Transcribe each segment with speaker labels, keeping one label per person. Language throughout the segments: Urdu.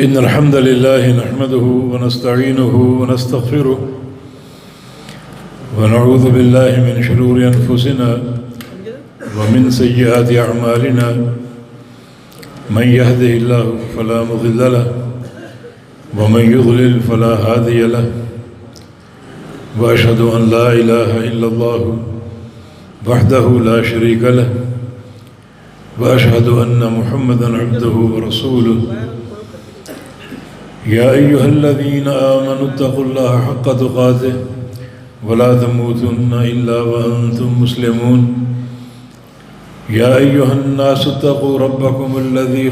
Speaker 1: إن الحمد لله نحمده ونستعينه ونستغفره ونعوذ بالله من شرور أنفسنا ومن سيئات أعمالنا من يهده الله فلا مضل له ومن يضلل فلا هادي له وأشهد أن لا إله إلا الله وحده لا شريك له وأشهد أن محمدًا عبده ورسوله يا أيها الذين آمنوا اتقوا الله حق تقاته ولا تموتن إلا وأنتم مسلمون يا أيها الناس اتقوا ربكم الذي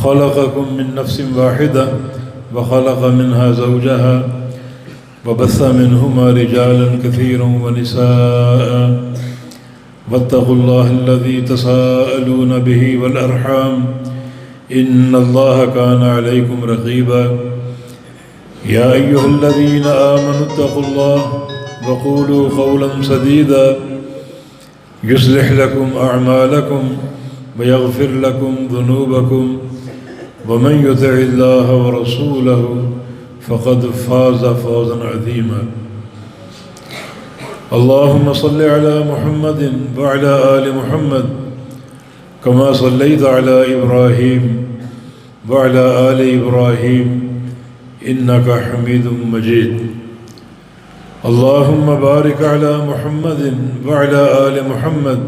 Speaker 1: خلقكم من نفس واحدة وخلق منها زوجها وبث منهما رجالا كثيرا ونساء واتقوا الله الذي تساءلون به والأرحام إن الله كان عليكم رقيبا يا أيها الذين آمنوا اتقوا الله وقولوا قولا سديدا يصلح لكم أعمالكم ويغفر لكم ذنوبكم ومن يطع الله ورسوله فقد فاز فوزا عظيما اللهم صل على محمد وعلى آل محمد كما صليت على إبراهيم وعلى آل إبراهيم إنك حميد مجيد اللهم بارك على محمد وعلى آل محمد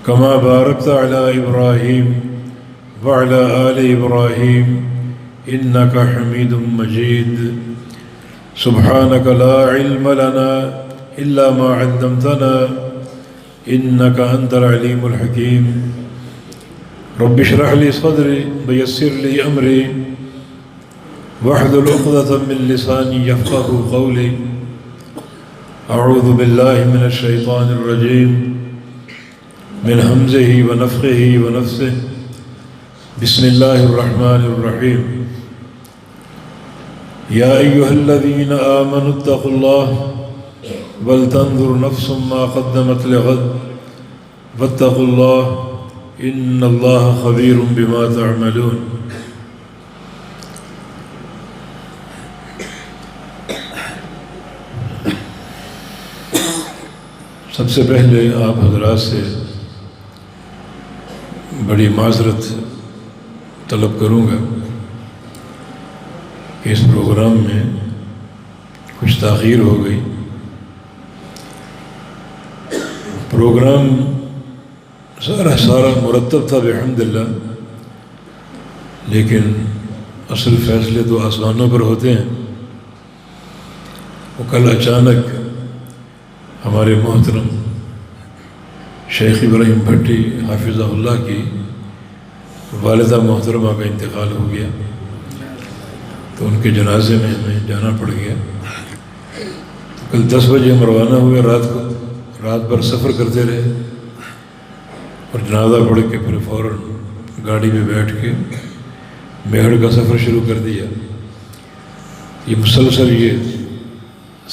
Speaker 1: كما باركت على إبراهيم وعلى آل إبراهيم إنك حميد مجيد سبحانك لا علم لنا إلا ما علمتنا إنك أنت العليم الحكيم رب اشرح لي صدري ويسر لي أمري واحلل عقدة من لساني يفقهوا قولي أعوذ بالله من الشيطان الرجيم من همزه ونفخه ونفثه بسم الله الرحمن الرحيم يا أيها الذين آمنوا اتقوا الله ولتنظر نفس ما قدمت لغد واتقوا الله إن الله خبير بما تعملون سب سے پہلے آپ حضرات سے بڑی معذرت طلب کروں گا کہ اس پروگرام میں کچھ تاخیر ہو گئی. پروگرام سارا مرتب تھا بحمداللہ، لیکن اصل فیصلے تو آسمانوں پر ہوتے ہیں. وہ کل اچانک ہمارے محترم شیخ ابراہیم بھٹی حافظہ اللہ کی والدہ محترمہ کا انتقال ہو گیا، تو ان کے جنازے میں ہمیں جانا پڑ گیا. کل 10 بجے ہم روانہ ہوئے، رات بھر سفر کرتے رہے اور جنازہ پڑھ کے پھر فوراً گاڑی میں بیٹھ کے میہڑ کا سفر شروع کر دیا. یہ مسلسل یہ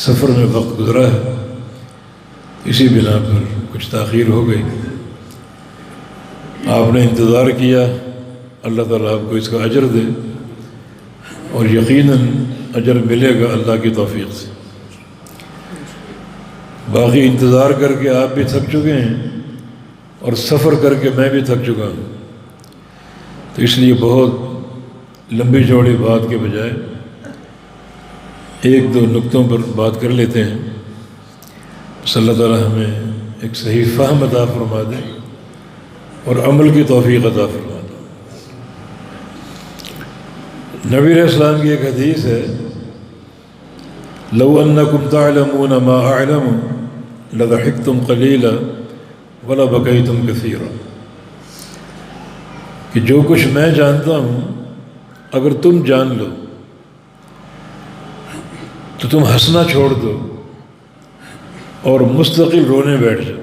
Speaker 1: سفر میں وقت گزرا ہے، اسی بنا پر کچھ تاخیر ہو گئی. آپ نے انتظار کیا، اللہ تعالیٰ آپ کو اس کا اجر دے، اور یقیناً اجر ملے گا اللہ کی توفیق سے. باقی انتظار کر کے آپ بھی تھک چکے ہیں اور سفر کر کے میں بھی تھک چکا ہوں، تو اس لیے بہت لمبی چوڑی بات کے بجائے 1-2 نقطوں پر بات کر لیتے ہیں. صلی اللہ تعالیٰ ہمیں ایک صحیح فہم عطا فرما دے اور عمل کی توفیق عطا فرما دے. نبی علیہ السلام کی ایک حدیث ہے، لو انکم تعلمون ما اعلم لضحکتم قلیلا ولبکیتم کثیرا، کہ جو کچھ میں جانتا ہوں اگر تم جان لو تو تم ہنسنا چھوڑ دو اور مستقل رونے بیٹھ جاؤ.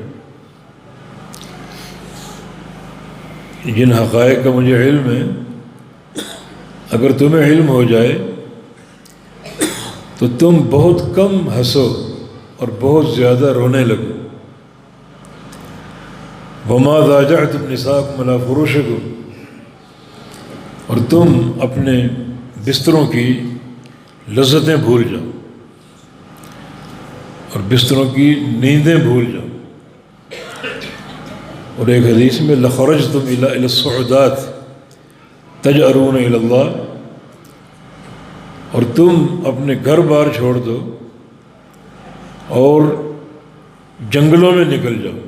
Speaker 1: جن حقائق کا مجھے علم ہے، اگر تمہیں علم ہو جائے تو تم بہت کم ہنسو اور بہت زیادہ رونے لگو. وما ضاجعتم نساءکم علی فروشکم، اور تم اپنے بستروں کی لذتیں بھول جاؤ اور بستروں کی نیندیں بھول جاؤ. اور ایک حدیث میں لَخَرَجْتُمْ إِلَى الصُّعُودَاتِ تَجْأَرُونَ إِلَى اللَّهِ، اور تم اپنے گھر بار چھوڑ دو اور جنگلوں میں نکل جاؤ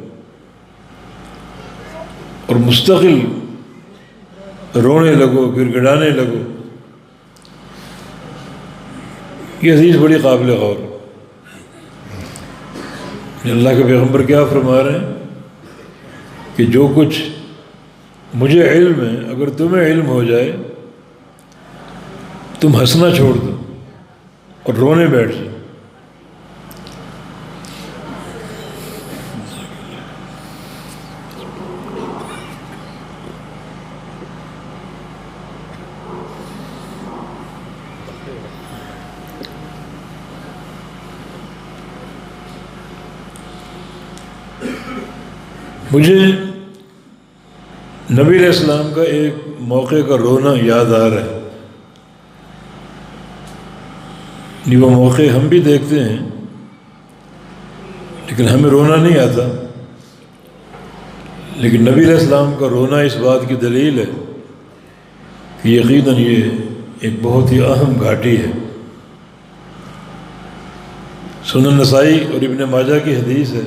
Speaker 1: اور مستقل رونے لگو، گڑ گڑانے لگو. یہ حدیث بڑی قابل غور ہے. اللہ کے پیغمبر کیا فرما رہے ہیں کہ جو کچھ مجھے علم ہے، اگر تمہیں علم ہو جائے تم ہنسنا چھوڑ دو اور رونے بیٹھ جاؤ. مجھے نبی علیہ السلام کا ایک موقع کا رونا یاد آ رہا ہے. وہ موقع ہم بھی دیکھتے ہیں لیکن ہمیں رونا نہیں آتا، لیکن نبی علیہ السلام کا رونا اس بات کی دلیل ہے کہ یقیناً یہ ایک بہت ہی اہم گھاٹی ہے. سنن نسائی اور ابن ماجہ کی حدیث ہے،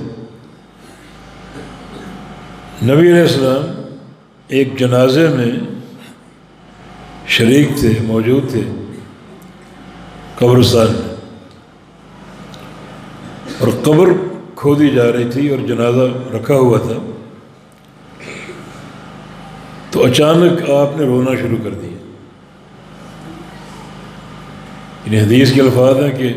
Speaker 1: نبی علیہ السلام ایک جنازے میں شریک تھے، موجود تھے قبرستان میں، اور قبر کھودی جا رہی تھی اور جنازہ رکھا ہوا تھا. تو اچانک آپ نے رونا شروع کر دیا. ان حدیث کے الفاظ ہیں کہ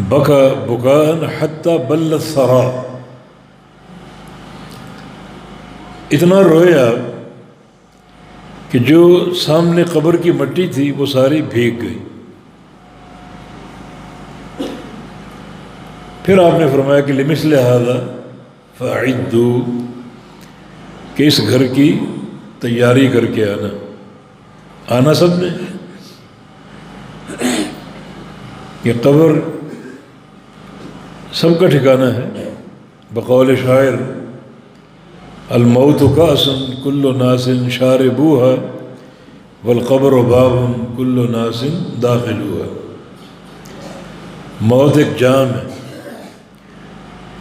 Speaker 1: بکا بکان حتی بل الثرا، اتنا روئے آپ کہ جو سامنے قبر کی مٹی تھی وہ ساری بھیگ گئی. پھر آپ نے فرمایا کہ لمثل ھذا فاعدوا، کہ اس گھر کی تیاری کر کے آنا سب نے. یہ قبر سب کا ٹھکانہ ہے. بقول شاعر الموت کأس کل ناس شاربوها والقبر باب کل ناس داخلوها. موت ایک جام ہے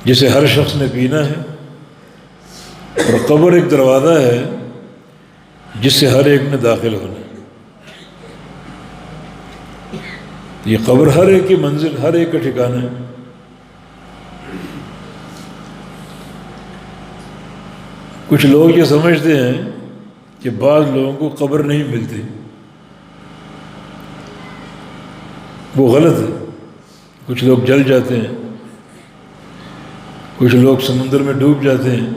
Speaker 1: جسے ہر شخص نے پینا ہے، اور قبر ایک دروازہ ہے جس سے ہر ایک نے داخل ہونا ہے. یہ قبر ہر ایک کی منزل، ہر ایک کا ٹھکانہ ہے. کچھ لوگ یہ سمجھتے ہیں کہ بعض لوگوں کو قبر نہیں ملتی، وہ غلط ہے. کچھ لوگ جل جاتے ہیں، کچھ لوگ سمندر میں ڈوب جاتے ہیں،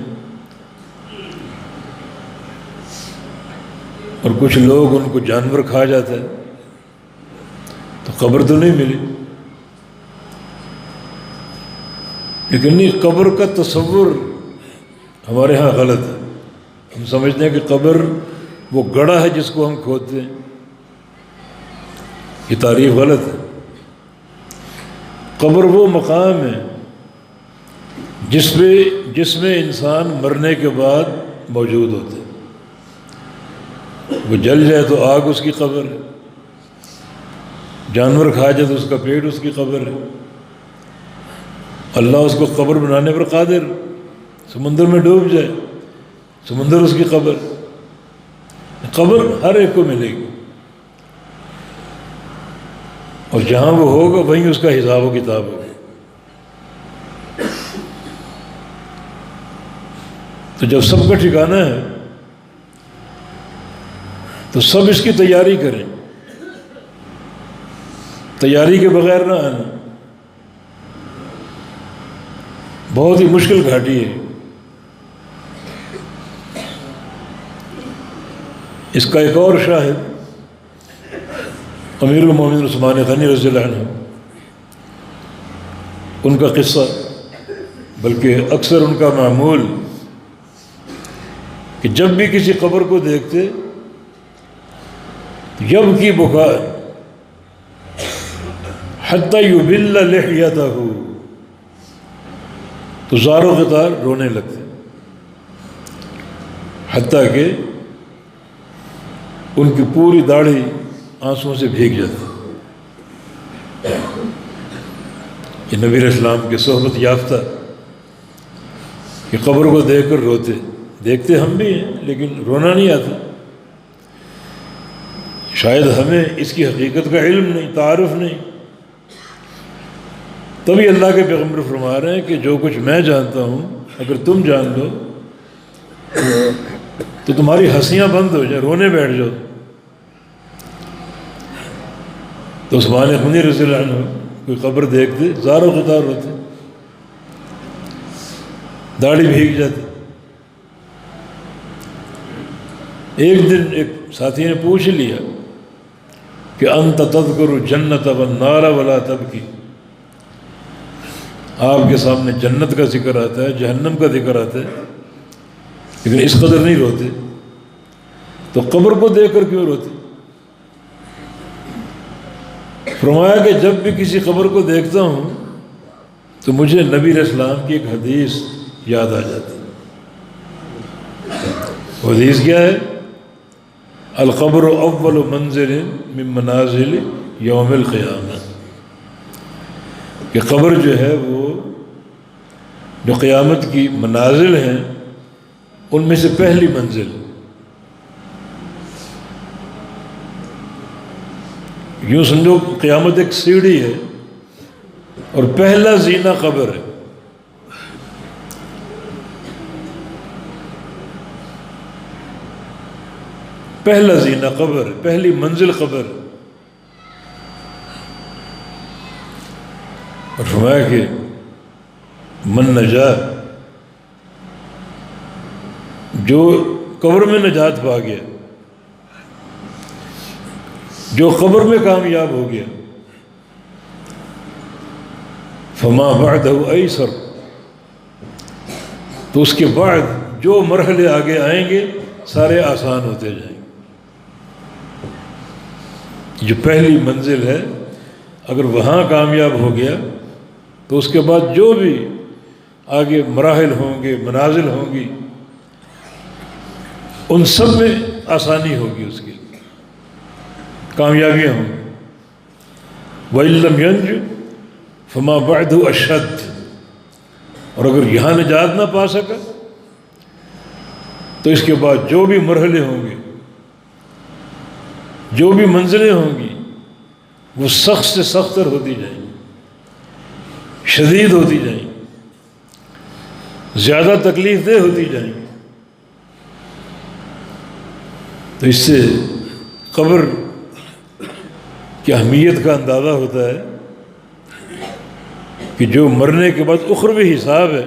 Speaker 1: اور کچھ لوگ ان کو جانور کھا جاتا ہے. تو قبر تو نہیں ملی. لیکن یہ قبر کا تصور ہمارے ہاں غلط ہے. ہم سمجھتے ہیں کہ قبر وہ گڑھا ہے جس کو ہم کھودتے ہیں. یہ تعریف غلط ہے. قبر وہ مقام ہے جس میں انسان مرنے کے بعد موجود ہوتا ہے. وہ جل جائے تو آگ اس کی قبر ہے، جانور کھا جائے تو اس کا پیٹ اس کی قبر ہے. اللہ اس کو قبر بنانے پر قادر. سمندر میں ڈوب جائے، سمندر اس کی قبر. قبر ہر ایک کو ملے گی، اور جہاں وہ ہوگا وہیں اس کا حساب و کتاب ہوگا. تو جب سب کا ٹھکانہ ہے تو سب اس کی تیاری کریں. تیاری کے بغیر نہ آنا. بہت ہی مشکل گھاٹی ہے. اس کا ایک اور شاہد امیر المومنین عثمان غنی رضی اللہ عنہ، ان کا قصہ، بلکہ اکثر ان کا معمول کہ جب بھی کسی قبر کو دیکھتے یبکی بکا حتی یبل لحیتہ، تو زار و قطار رونے لگتے، حتیٰ کہ ان کی پوری داڑھی آنسوؤں سے بھیگ جاتی۔ یہ نبی علیہ السلام کی صحبت یافتہ کہ قبر کو دیکھ کر روتے، دیکھتے ہم بھی ہیں لیکن رونا نہیں آتا، شاید ہمیں اس کی حقیقت کا علم نہیں، تعارف نہیں۔ تبھی اللہ کے پیغمبر فرما رہے ہیں کہ جو کچھ میں جانتا ہوں اگر تم جان لو تو تمہاری ہنسیاں بند ہو جائیں، رونے بیٹھ جاؤ۔ تو عثمان غنی رضی اللہ عنہ کوئی قبر دیکھتے زار و قطار ہوتے، داڑھی بھیگ جاتی۔ ایک دن ایک ساتھی نے پوچھ لیا کہ انت تذکر جنت والنار ولا تبکی، آپ کے سامنے جنت کا ذکر آتا ہے، جہنم کا ذکر آتا ہے، لیکن اس قدر نہیں روتے، تو قبر کو دیکھ کر کیوں روتے؟ فرمایا کہ جب بھی کسی قبر کو دیکھتا ہوں تو مجھے نبی علیہ السلام کی ایک حدیث یاد آ جاتی ہے۔ وہ حدیث کیا ہے؟ القبر اول منزل من منازل یوم القیامہ، کہ قبر جو ہے وہ جو قیامت کی منازل ہیں ان میں سے پہلی منزل، یوں سمجھو قیامت ایک سیڑھی ہے اور پہلا زینہ قبر ہے۔ پہلا زینہ قبر ہے، پہلی منزل قبر ہے۔ اور فرمایا کہ من نجا، جو قبر میں نجات پا گیا، جو قبر میں کامیاب ہو گیا، فما بعدہ ایسر، تو اس کے بعد جو مرحلے آگے آئیں گے سارے آسان ہوتے جائیں گے۔ جو پہلی منزل ہے اگر وہاں کامیاب ہو گیا تو اس کے بعد جو بھی آگے مراحل ہوں گے، منازل ہوں گی، ان سب میں آسانی ہوگی، اس کی کامیابیاں ہوں گی۔ وَإِن لَّمْ يَنْجُ فَمَا بَعْدُ أَشَدُّ، اور اگر یہاں نجات نہ پا سکا تو اس کے بعد جو بھی مرحلے ہوں گے، جو بھی منزلیں ہوں گی، وہ سخت سے سختر ہوتی جائیں گی، شدید ہوتی جائیں گی، زیادہ تکلیف دہ ہوتی جائیں گی۔ تو اس سے قبر کی اہمیت کا اندازہ ہوتا ہے کہ جو مرنے کے بعد اخروی حساب ہے،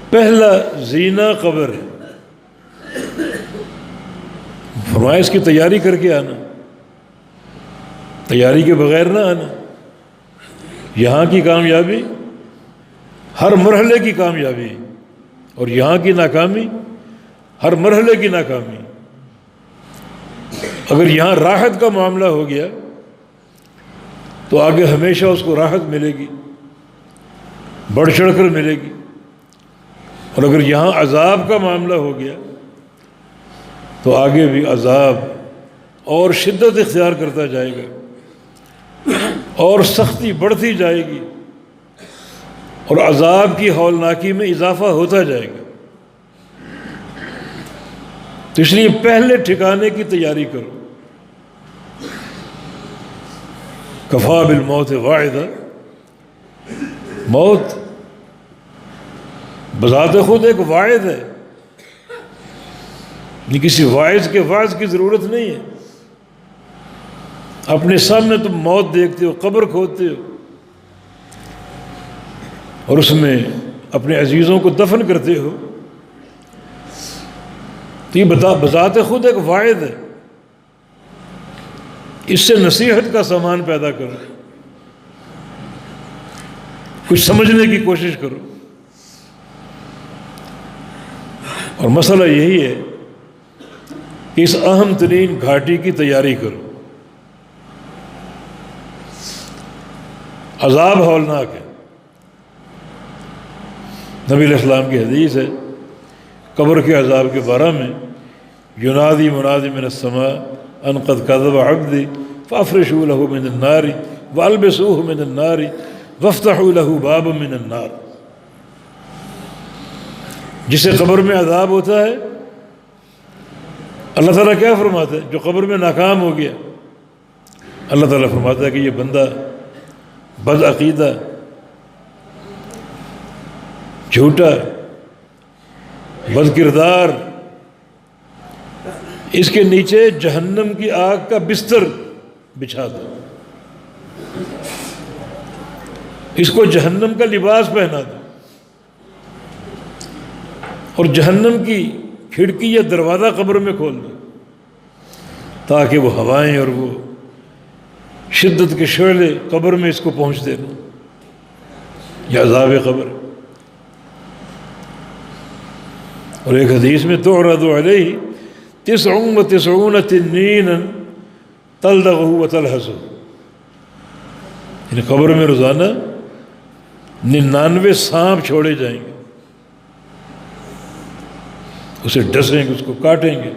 Speaker 1: پہلا زینہ قبر ہے۔ فرمایا اس کی تیاری کر کے آنا، تیاری کے بغیر نہ آنا۔ یہاں کی کامیابی ہر مرحلے کی کامیابی، اور یہاں کی ناکامی ہر مرحلے کی ناکامی۔ اگر یہاں راحت کا معاملہ ہو گیا تو آگے ہمیشہ اس کو راحت ملے گی، بڑھ چڑھ کر ملے گی، اور اگر یہاں عذاب کا معاملہ ہو گیا تو آگے بھی عذاب اور شدت اختیار کرتا جائے گا اور سختی بڑھتی جائے گی اور عذاب کی ہولناکی میں اضافہ ہوتا جائے گا۔ تو اس لیے پہلے ٹھکانے کی تیاری کرو۔ کفا بالموت واعظا، موت بذات خود ایک واعظ ہے، یہ کسی واعظ کے وعظ کی ضرورت نہیں ہے۔ اپنے سامنے تم موت دیکھتے ہو، قبر کھودتے ہو اور اس میں اپنے عزیزوں کو دفن کرتے ہو، تو یہ بذات خود ایک واعظ ہے۔ اس سے نصیحت کا سامان پیدا کرو، کچھ سمجھنے کی کوشش کرو۔ اور مسئلہ یہی ہے کہ اس اہم ترین گھاٹی کی تیاری کرو. عذاب ہولناک ہے. نبی علیہ السلام کی حدیث ہے قبر کے عذاب کے بارے میں، ینادی منادی من السماء ان قد کذب عبدی فافرشوا له من النار والبسوه من النار وافتحوا له بابا من النار. جسے قبر میں عذاب ہوتا ہے، اللہ تعالیٰ کیا فرماتا ہے؟ جو قبر میں ناکام ہو گیا، اللہ تعالیٰ فرماتا ہے کہ یہ بندہ بد عقیدہ، جھوٹا، بد کردار، اس کے نیچے جہنم کی آگ کا بستر بچھا دو، اس کو جہنم کا لباس پہنا دو، اور جہنم کی کھڑکی یا دروازہ قبر میں کھول دو تاکہ وہ ہوائیں اور وہ شدت کے شعلے قبر میں اس کو پہنچتے رہیں. یہ عذاب قبر. اور ایک حدیث میں تعرض علیہ 99 تنینا تلدغه وتلهثه، یعنی قبر میں روزانہ 99 سانپ چھوڑے جائیں گے، اسے ڈسیں گے، اس کو کاٹیں گے،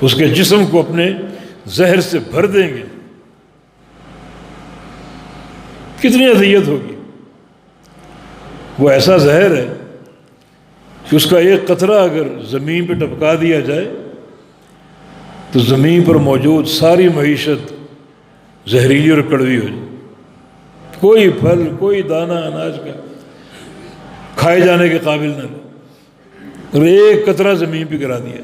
Speaker 1: اس کے جسم کو اپنے زہر سے بھر دیں گے. کتنی اذیت ہوگی. وہ ایسا زہر ہے کہ اس کا ایک قطرہ اگر زمین پہ ٹپکا دیا جائے تو زمین پر موجود ساری معیشت زہریلی اور کڑوی ہو جائے. کوئی پھل، کوئی دانہ اناج کا کھائے جانے کے قابل نہ رہے. اور ایک قطرہ زمین پہ گرا دیا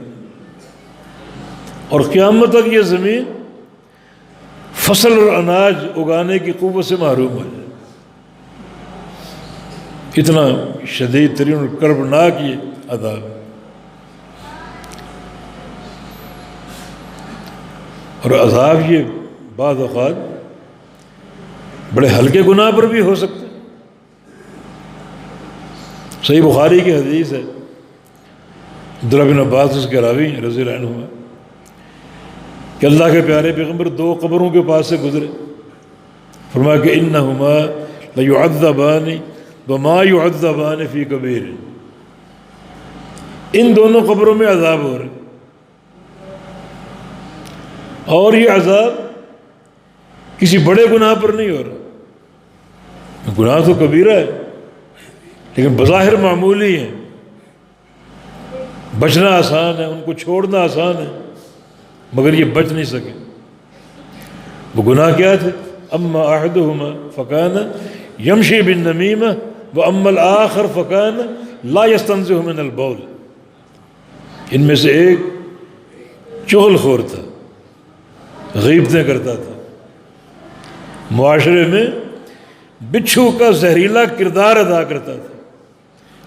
Speaker 1: اور قیامت تک یہ زمین فصل اور اناج اگانے کی قوت سے محروم ہو جائے. اتنا شدید ترین اور کربناک یہ عذاب. اور عذاب یہ بعض اوقات بڑے ہلکے گناہ پر بھی ہو سکتے. صحیح بخاری کی حدیث ہے، عبداللہ بن عباس اس کے راوی ہیں رضی اللہ عنہما، کہ اللہ کے پیارے پیغمبر 2 قبروں کے پاس سے گزرے، فرمایا کہ انہما لیعذبان وما یعذبان فی کبیر. ان دونوں قبروں میں عذاب ہو رہے، اور یہ عذاب کسی بڑے گناہ پر نہیں ہو رہا. گناہ تو کبیرہ ہے لیکن بظاہر معمولی ہیں، بچنا آسان ہے، ان کو چھوڑنا آسان ہے، مگر یہ بچ نہیں سکے. وہ گناہ کیا تھے؟ اما احدہما فکان یمشی بالنمیمہ واما الآخر فکان لا یستنزہ من البول. ان میں سے ایک چغل خور تھا، غیبتیں کرتا تھا، معاشرے میں بچھو کا زہریلا کردار ادا کرتا تھا.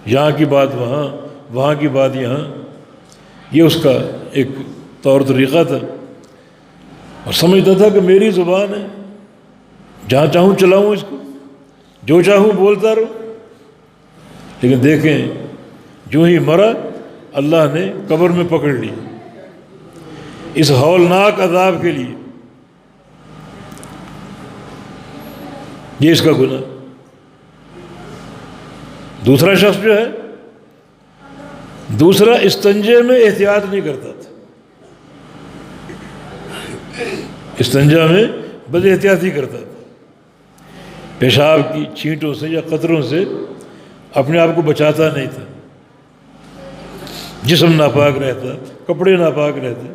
Speaker 1: یہاں کی بات وہاں، وہاں کی بات یہاں، یہ اس کا ایک طور طریقہ تھا. اور سمجھتا تھا کہ میری زبان ہے، جہاں چاہوں چلاؤں اس کو، جو چاہوں بولتا رہوں. لیکن دیکھیں جو ہی مرا اللہ نے قبر میں پکڑ لی اس ہولناک عذاب کے لیے. یہ اس کا گناہ. دوسرا شخص جو ہے، دوسرا استنجے میں احتیاط نہیں کرتا تھا، استنجا میں بد احتیاطی کرتا تھا، پیشاب کی چھینٹوں سے یا قطروں سے اپنے آپ کو بچاتا نہیں تھا. جسم ناپاک رہتا، کپڑے ناپاک رہتے.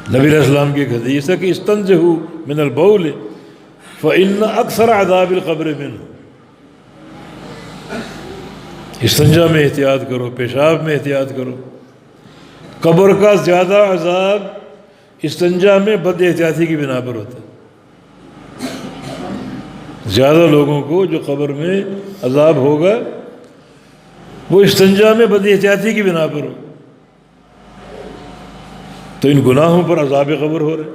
Speaker 1: نبی علیہ السلام کی ایک حدیث ہے کہ استنزہوا من البول فإن اکثر عذاب القبر منہ. استنجا میں احتیاط کرو، پیشاب میں احتیاط کرو. قبر کا زیادہ عذاب استنجا میں بد احتیاطی کی بنا پر ہوتا ہے. زیادہ لوگوں کو جو قبر میں عذاب ہوگا وہ استنجا میں بد احتیاطی کی بنا پر ہو. تو ان گناہوں پر عذاب قبر ہو رہے.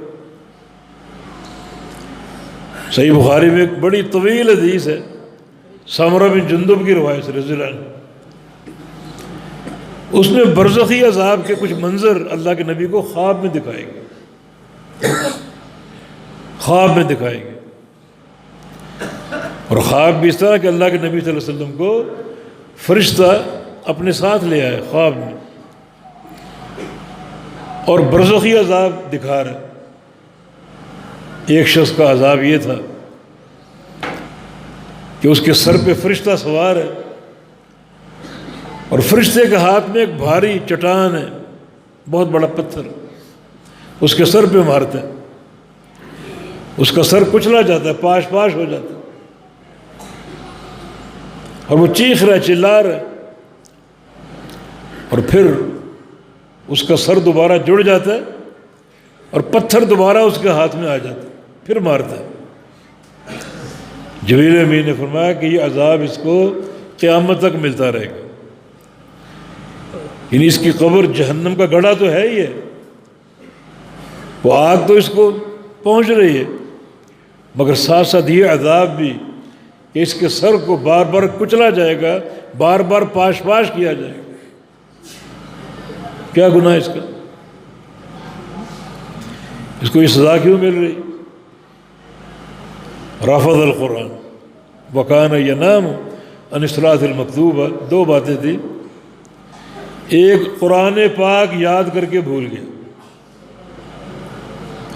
Speaker 1: صحیح بخاری میں ایک بڑی طویل حدیث ہے سامرہ بن جندب کی روایت سے رضی اللہ عنہ، اس میں برزخی عذاب کے کچھ منظر اللہ کے نبی کو خواب میں دکھائے گے، خواب میں دکھائے گے، اور خواب بھی اس طرح کہ اللہ کے نبی صلی اللہ علیہ وسلم کو فرشتہ اپنے ساتھ لے آئے خواب میں، اور برزخی عذاب دکھا رہا ہے۔ ایک شخص کا عذاب یہ تھا کہ اس کے سر پہ فرشتہ سوار ہے، اور فرشتے کے ہاتھ میں ایک بھاری چٹان ہے، بہت بڑا پتھر، اس کے سر پہ مارتا ہے، اس کا سر کچلا جاتا ہے، پاش پاش ہو جاتا ہے، اور وہ چیخ رہا ہے، چلا رہا ہے، اور پھر اس کا سر دوبارہ جڑ جاتا ہے اور پتھر دوبارہ اس کے ہاتھ میں آ جاتا ہے، پھر مارتا ہے۔ جبریل امین نے فرمایا کہ یہ عذاب اس کو قیامت تک ملتا رہے گا، یعنی اس کی قبر جہنم کا گڑھا تو ہے ہی ہے، وہ آگ تو اس کو پہنچ رہی ہے، مگر ساتھ ساتھ یہ عذاب بھی کہ اس کے سر کو بار بار کچلا جائے گا، بار بار پاش پاش کیا جائے گا۔ کیا گناہ اس کا؟ اس کو یہ سزا کیوں مل رہی؟ رفض القرآن وکان ینام عن الصلاۃ المکتوبہ، دو باتیں تھیں، ایک قرآن پاک یاد کر کے بھول گیا،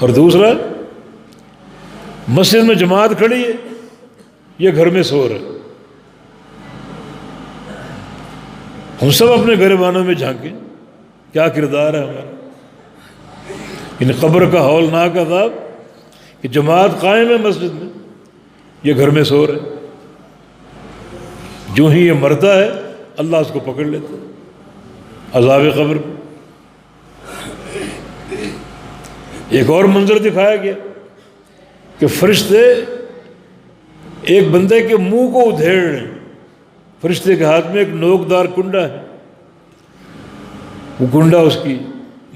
Speaker 1: اور دوسرا مسجد میں جماعت کھڑی ہے، یہ گھر میں سو رہا ہے۔ ہم سب اپنے گریبانوں میں جھانکیں، کیا کردار ہے ہمارا؟ ان قبر کا ہولناک عذاب کہ جماعت قائم ہے مسجد میں، یہ گھر میں سو رہے، جو ہی یہ مرتا ہے اللہ اس کو پکڑ لیتا ہے، عذاب قبر پہ۔ ایک اور منظر دکھایا گیا کہ فرشتے ایک بندے کے منہ کو ادھیڑ رہے ہیں، فرشتے کے ہاتھ میں ایک نوکدار کنڈا ہے، وہ کنڈا اس کی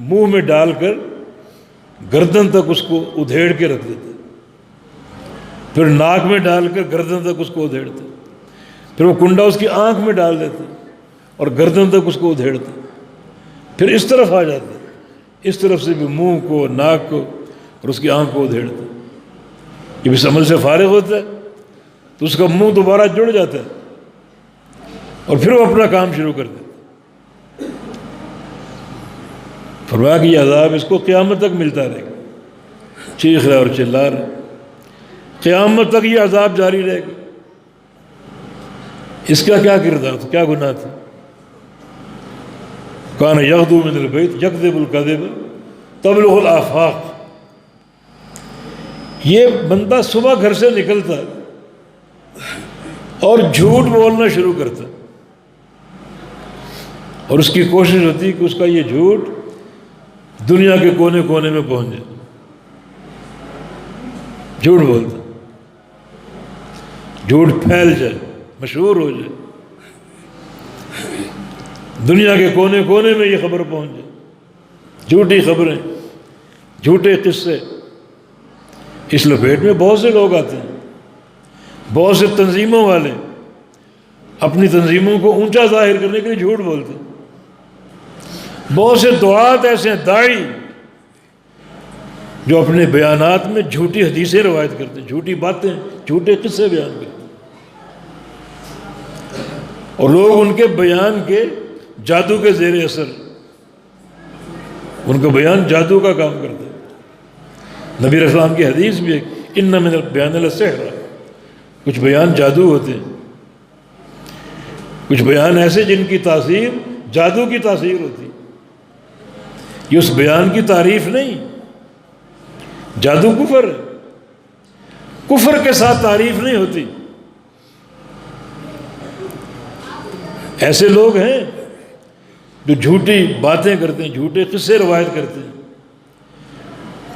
Speaker 1: منہ میں ڈال کر گردن تک اس کو ادھیڑ کے رکھ دیتے، پھر ناک میں ڈال کر گردن تک اس کو ادھیڑتے، پھر وہ کنڈا اس کی آنکھ میں ڈال دیتے اور گردن تک اس کو ادھیڑتے، پھر اس طرف آ جاتے، اس طرف سے بھی منہ کو، ناک کو اور اس کی آنکھ کو ادھیڑتے۔ جب اس عمل سے فارغ ہوتا ہے تو اس کا منہ دوبارہ جڑ جاتا ہے اور پھر وہ اپنا کام شروع کر دیتا۔ فرمایا کہ یہ عذاب اس کو قیامت تک ملتا رہے گا، چیخ رہا اور چلا رہا، قیامت تک یہ عذاب جاری رہے گا۔ اس کا کیا کردار تھا، کیا گناہ تھا؟ کان یغدو من البیت یکذب الکذب تبلغ الآفاق، یہ بندہ صبح گھر سے نکلتا اور جھوٹ بولنا شروع کرتا، اور اس کی کوشش ہوتی کہ اس کا یہ جھوٹ دنیا کے کونے کونے میں پہنچ جائے، جھوٹ بولتا، جھوٹ پھیل جائے، مشہور ہو جائے، دنیا کے کونے کونے میں یہ خبر پہنچ جائے، جھوٹی خبریں، جھوٹے قصے۔ اس لپیٹ میں بہت سے لوگ آتے ہیں، بہت سے تنظیموں والے اپنی تنظیموں کو اونچا ظاہر کرنے کے لیے جھوٹ بولتے ہیں، بہت سے دعات ایسے ہیں، داعی، جو اپنے بیانات میں جھوٹی حدیثیں روایت کرتے ہیں، جھوٹی باتیں، جھوٹے قصے بیان کرتے ہیں، اور لوگ ان کے بیان کے جادو کے زیر اثر، ان کا بیان جادو کا کام کرتا ہے۔ نبی علیہ السلام کی حدیث بھی ہے، ان من البیان للسحر، کچھ بیان جادو ہوتے ہیں، کچھ بیان ایسے جن کی تاثیر جادو کی تاثیر ہوتی، یہ اس بیان کی تعریف نہیں، جادو کفر ہے، کفر کے ساتھ تعریف نہیں ہوتی۔ ایسے لوگ ہیں جو جھوٹی باتیں کرتے ہیں، جھوٹے قصے روایت کرتے ہیں،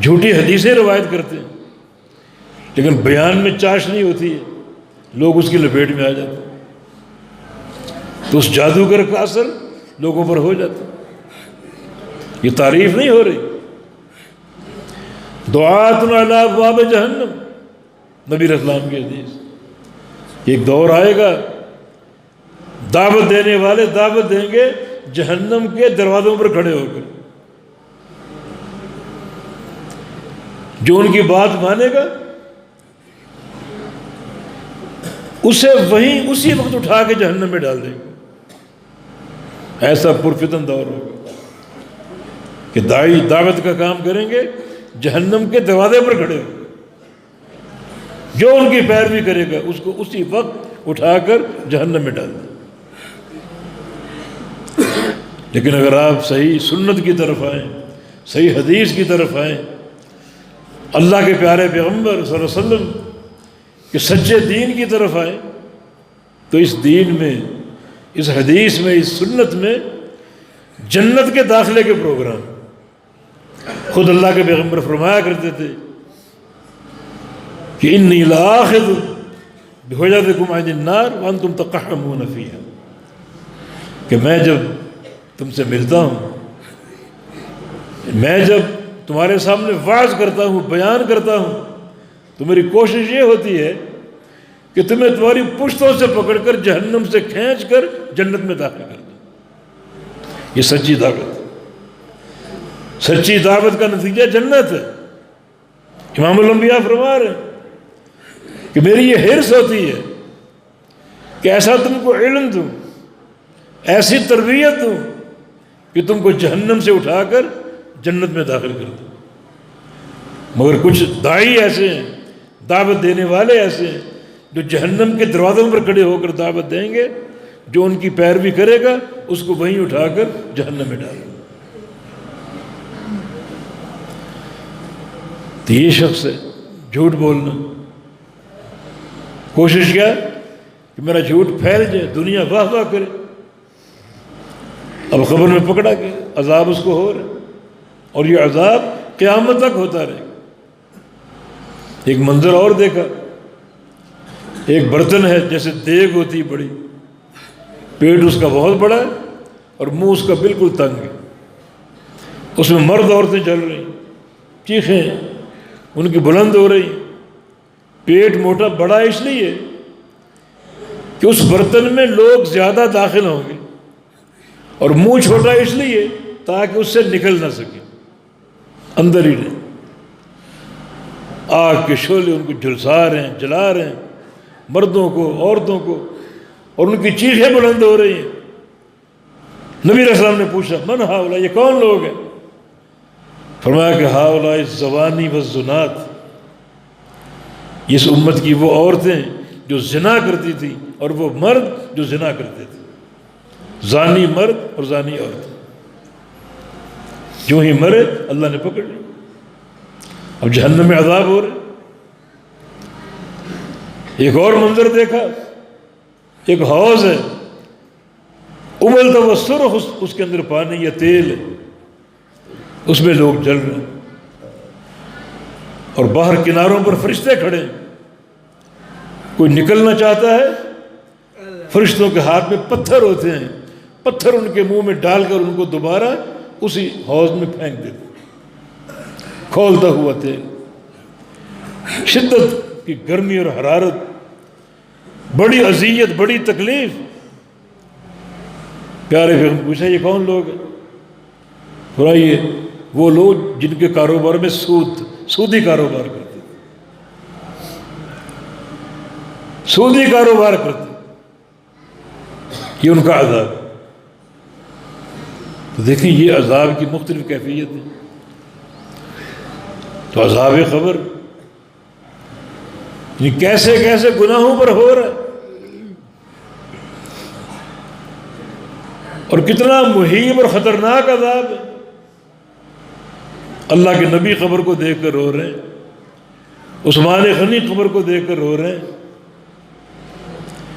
Speaker 1: جھوٹی حدیثیں روایت کرتے ہیں، لیکن بیان میں چاشنی ہوتی ہے، لوگ اس کی لپیٹ میں آ جاتے ہیں، تو اس جادوگر کا اثر لوگوں پر ہو جاتا ہے۔ یہ تعریف نہیں ہو رہی، دعات علی ابواب جہنم، نبی علیہ السلام کی حدیث، ایک دور آئے گا دعوت دینے والے دعوت دیں گے جہنم کے دروازوں پر کھڑے ہو کر، جو ان کی بات مانے گا اسے وہیں اسی وقت اٹھا کے جہنم میں ڈال دیں گے۔ ایسا پرفتن دور ہوگا کہ داعی دعوت کا کام کریں گے، جہنم کے دروازے پر کھڑے ہو گے، جو ان کی پیروی کرے گا اس کو اسی وقت اٹھا کر جہنم میں ڈال دیں۔ لیکن اگر آپ صحیح سنت کی طرف آئیں، صحیح حدیث کی طرف آئیں، اللہ کے پیارے پیغمبر صلی اللہ علیہ وسلم کہ سچے دین کی طرف آئے، تو اس دین میں، اس حدیث میں، اس سنت میں جنت کے داخلے کے پروگرام خود اللہ کے پیغمبر فرمایا کرتے تھے کہ انی لآخذ بحجرکم عن النار وانتم تقحمون فیہا، کہ میں جب تم سے ملتا ہوں، میں جب تمہارے سامنے وعظ کرتا ہوں، بیان کرتا ہوں، تو میری کوشش یہ ہوتی ہے کہ تمہیں تمہاری پشتوں سے پکڑ کر جہنم سے کھینچ کر جنت میں داخل کر دوں۔ یہ سچی دعوت، سچی دعوت کا نتیجہ جنت ہے۔ امام الانبیاء فرما رہے ہیں کہ میری یہ حرص ہوتی ہے کہ ایسا تم کو علم دوں، ایسی تربیت دوں کہ تم کو جہنم سے اٹھا کر جنت میں داخل کر دوں۔ مگر کچھ داعی ایسے ہیں، دعوت دینے والے ایسے ہیں جو جہنم کے دروازوں پر کھڑے ہو کر دعوت دیں گے، جو ان کی پیروی کرے گا اس کو وہیں اٹھا کر جہنم میں ڈالیں گے۔ تو یہ شخص ہے جھوٹ بولنا، کوشش کیا کہ میرا جھوٹ پھیل جائے، دنیا واہ واہ کرے، اب قبر میں پکڑا گیا، عذاب اس کو ہو رہا ہے، اور یہ عذاب قیامت تک ہوتا رہے گا۔ ایک منظر اور دیکھا، ایک برتن ہے جیسے دیگ ہوتی بڑی، پیٹ اس کا بہت بڑا ہے اور منہ اس کا بالکل تنگ ہے، اس میں مرد عورتیں چل رہی، چیخیں ان کی بلند ہو رہی، پیٹ موٹا بڑا اس لیے کہ اس برتن میں لوگ زیادہ داخل ہوں گے، اور منہ چھوٹا اس لیے تاکہ اس سے نکل نہ سکے، اندر ہی رہے۔ آگ کے شعلے ان کو جھلسا رہے ہیں، جلا رہے ہیں، مردوں کو، عورتوں کو، اور ان کی چیخیں بلند ہو رہی ہیں۔ نبی علیہ السلام نے پوچھا من ہؤلاء، یہ کون لوگ ہیں؟ فرمایا کہ ہؤلاء الزوانی والزنات، اس امت کی وہ عورتیں جو زنا کرتی تھی اور وہ مرد جو زنا کرتے تھے، زانی مرد اور زانی عورت، جو ہی مرے اللہ نے پکڑ لی، اب جہنم میں عذاب ہو رہے۔ ایک اور منظر دیکھا، ایک حوض ہے، ابلتا ہوا سرخ اس کے اندر پانی یا تیل ہے، اس میں لوگ جل رہے ہیں، اور باہر کناروں پر فرشتے کھڑے ہیں، کوئی نکلنا چاہتا ہے، فرشتوں کے ہاتھ میں پتھر ہوتے ہیں، پتھر ان کے منہ میں ڈال کر ان کو دوبارہ اسی حوض میں پھینک دیتے، کھولتا ہوا تیل، شدت کی گرمی اور حرارت، بڑی اذیت، بڑی تکلیف۔ پیارے پیغمبر پوچھا یہ کون لوگ ہیں؟ فرمایا وہ لوگ جن کے کاروبار میں سودی کاروبار کرتے، سودی کاروبار کرتے، یہ ان کا عذاب۔ تو دیکھیں یہ عذاب کی مختلف کیفیت ہے۔ تو عذاب قبر یعنی کیسے کیسے گناہوں پر ہو رہا ہے، اور کتنا مہیب اور خطرناک عذاب ہے۔ اللہ کے نبی قبر کو دیکھ کر رو رہے ہیں، عثمان غنی قبر کو دیکھ کر رو رہے ہیں۔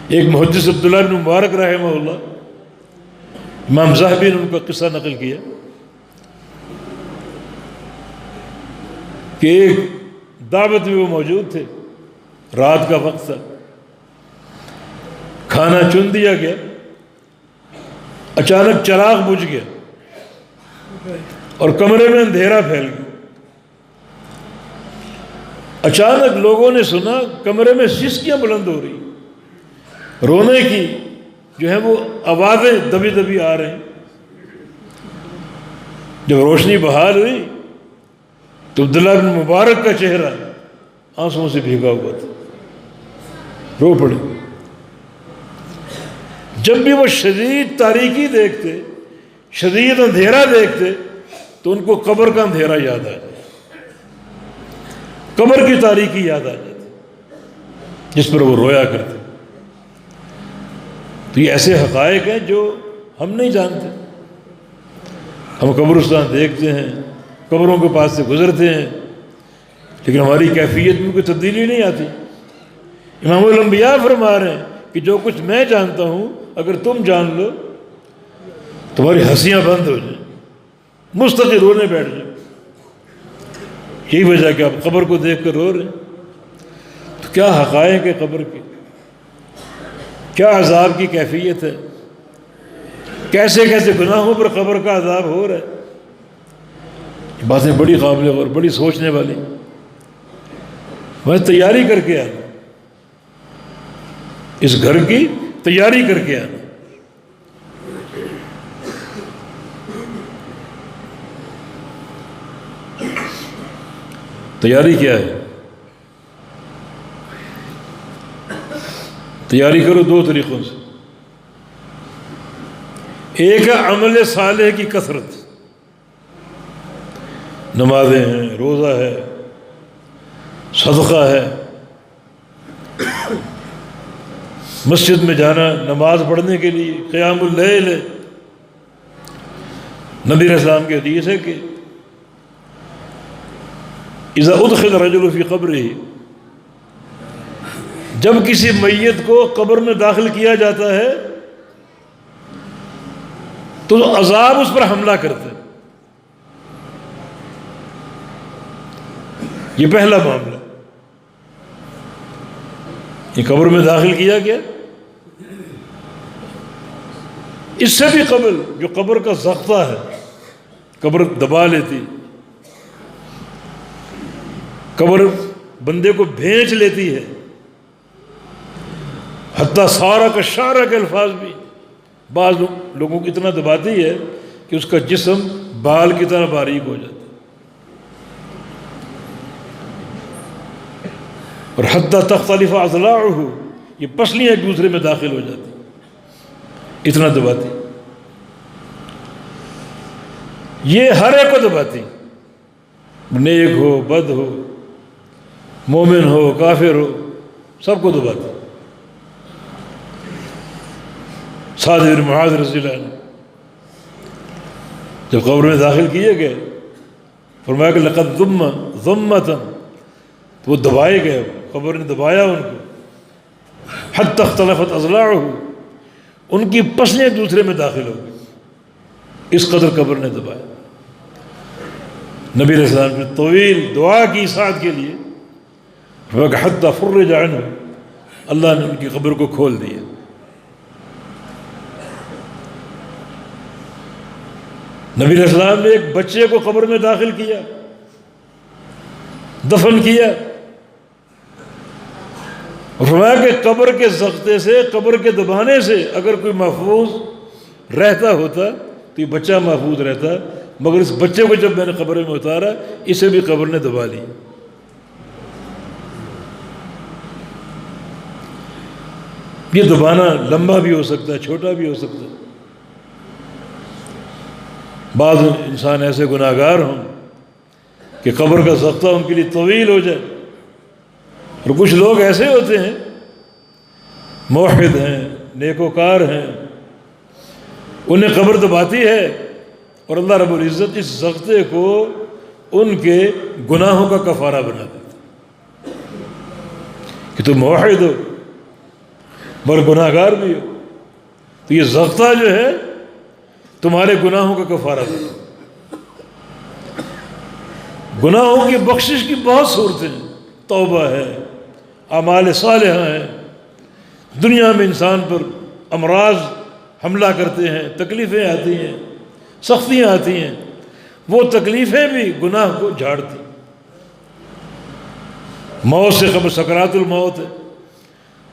Speaker 1: ایک محدث عبداللہ بن مبارک رحمہ اللہ، امام ذہبی نے ان کا قصہ نقل کیا کہ ایک دعوت میں وہ موجود تھے، رات کا وقت تھا، کھانا چن دیا گیا، اچانک چراغ بجھ گیا اور کمرے میں اندھیرا پھیل گیا۔ اچانک لوگوں نے سنا کمرے میں سسکیاں بلند ہو رہی، رونے کی جو ہے وہ آوازیں دبی دبی آ رہی ہیں۔ جب روشنی بحال ہوئی تو عبداللہ بن مبارک کا چہرہ آنسوؤں سے بھیگا ہوا تھا، رو پڑے۔ جب بھی وہ شدید تاریکی دیکھتے، شدید اندھیرا دیکھتے تو ان کو قبر کا اندھیرا یاد آ جاتا، قبر کی تاریکی یاد آ جاتی جس پر وہ رویا کرتے۔ تو یہ ایسے حقائق ہیں جو ہم نہیں جانتے۔ ہم قبرستان دیکھتے ہیں، قبروں کے پاس سے گزرتے ہیں، لیکن ہماری کیفیت میں کوئی تبدیلی نہیں آتی۔ امام الانبیاء فرما رہے ہیں کہ جو کچھ میں جانتا ہوں اگر تم جان لو تمہاری ہنسیاں بند ہو جائیں، مستقل رونے بیٹھ جائیں۔ یہی وجہ کہ آپ قبر کو دیکھ کر رو رہے ہیں۔ تو کیا حقائق ہے قبر کے، کیا عذاب کی کیفیت ہے، کیسے کیسے گناہوں پر قبر کا عذاب ہو رہا ہے۔ یہ باتیں بڑی قابل اور بڑی سوچنے والی۔ بس تیاری کر کے آنا، اس گھر کی تیاری کر کے آنا۔ تیاری کیا ہے؟ تیاری کرو دو طریقوں سے۔ ایک ہے عمل صالح کی کثرت، نمازیں ہیں، روزہ ہے، صدقہ ہے، مسجد میں جانا نماز پڑھنے کے لیے، قیام اللیل ہے۔ نبی علیہ السلام کی حدیث ہے کہ اذا ادخل الرجل فی قبرہ، جب کسی میت کو قبر میں داخل کیا جاتا ہے تو عذاب اس پر حملہ کرتے ہیں۔ یہ پہلا معاملہ، یہ قبر میں داخل کیا گیا۔ اس سے بھی قبل جو قبر کا ضغطہ ہے، قبر دبا لیتی، قبر بندے کو بھینچ لیتی ہے، حتیٰ سارا کا شارہ کے الفاظ بھی بعض لوگوں کو اتنا دباتی ہے کہ اس کا جسم بال کی طرح باریک ہو جاتا ہے، اور حتیٰ تختلف اضلاعہ، یہ پسلیاں ایک دوسرے میں داخل ہو جاتی، اتنا دباتی۔ یہ ہر ایک کو دباتی، نیک ہو، بد ہو، مومن ہو، کافر ہو، سب کو دباتی۔ سعد بن معاذ رضی اللہ عنہ جب قبر میں داخل کیے گئے، فرمایا کہ لقد ضمۃ، تو وہ دبائے گئے، قبر نے دبایا ان کو، حتی اختلفت اضلاعہ، ان کی پسلیاں ایک دوسرے میں داخل ہو گئی، اس قدر قبر نے دبایا۔ نبی علیہ السلام نے طویل دعا کی سعد کے لیے، حتی فرج عنہ، اللہ نے ان کی قبر کو کھول دیا۔ نبی علیہ السلام نے ایک بچے کو قبر میں داخل کیا، دفن کیا، اور فرمایا کہ قبر کے ضغطے سے، قبر کے دبانے سے اگر کوئی محفوظ رہتا ہوتا تو یہ بچہ محفوظ رہتا، مگر اس بچے کو جب میں نے قبر میں اتارا، اسے بھی قبر نے دبا لی۔ یہ دبانا لمبا بھی ہو سکتا ہے، چھوٹا بھی ہو سکتا ہے۔ بعض انسان ایسے گناہگار ہوں کہ قبر کا ضغطہ ان کے لیے طویل ہو جائے، اور کچھ لوگ ایسے ہوتے ہیں، موحد ہیں، نیکوکار ہیں، انہیں قبر دباتی ہے اور اللہ رب العزت اس ضغطے کو ان کے گناہوں کا کفارہ بنا دیتا کہ تم موحد ہو مگر گناہگار بھی ہو، تو یہ ضغطہ جو ہے تمہارے گناہوں کا کفارہ بنا۔ گناہوں کی بخشش کی بہت صورتیں ہیں، توبہ ہے، اعمال صالحہ ہیں۔ دنیا میں انسان پر امراض حملہ کرتے ہیں، تکلیفیں آتی ہیں، سختیاں آتی ہیں، وہ تکلیفیں بھی گناہ کو جھاڑتی۔ موت سے قبل سکرات الموت ہے،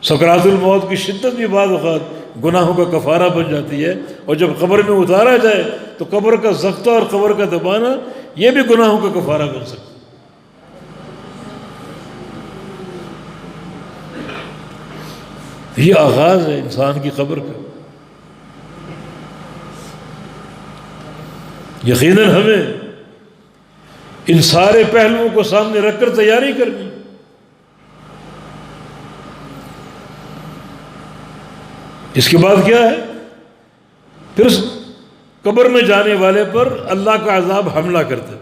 Speaker 1: سکرات الموت کی شدت بھی بعض اوقات گناہوں کا کفارہ بن جاتی ہے، اور جب قبر میں اتارا جائے تو قبر کا زختہ اور قبر کا دبانا یہ بھی گناہوں کا کفارہ بن سکتا ہے۔ یہ آغاز ہے انسان کی قبر کا۔ یقیناً ہمیں ان سارے پہلوؤں کو سامنے رکھ کر تیاری کرنی۔ اس کے بعد کیا ہے؟ پھر اس قبر میں جانے والے پر اللہ کا عذاب حملہ کرتا ہے،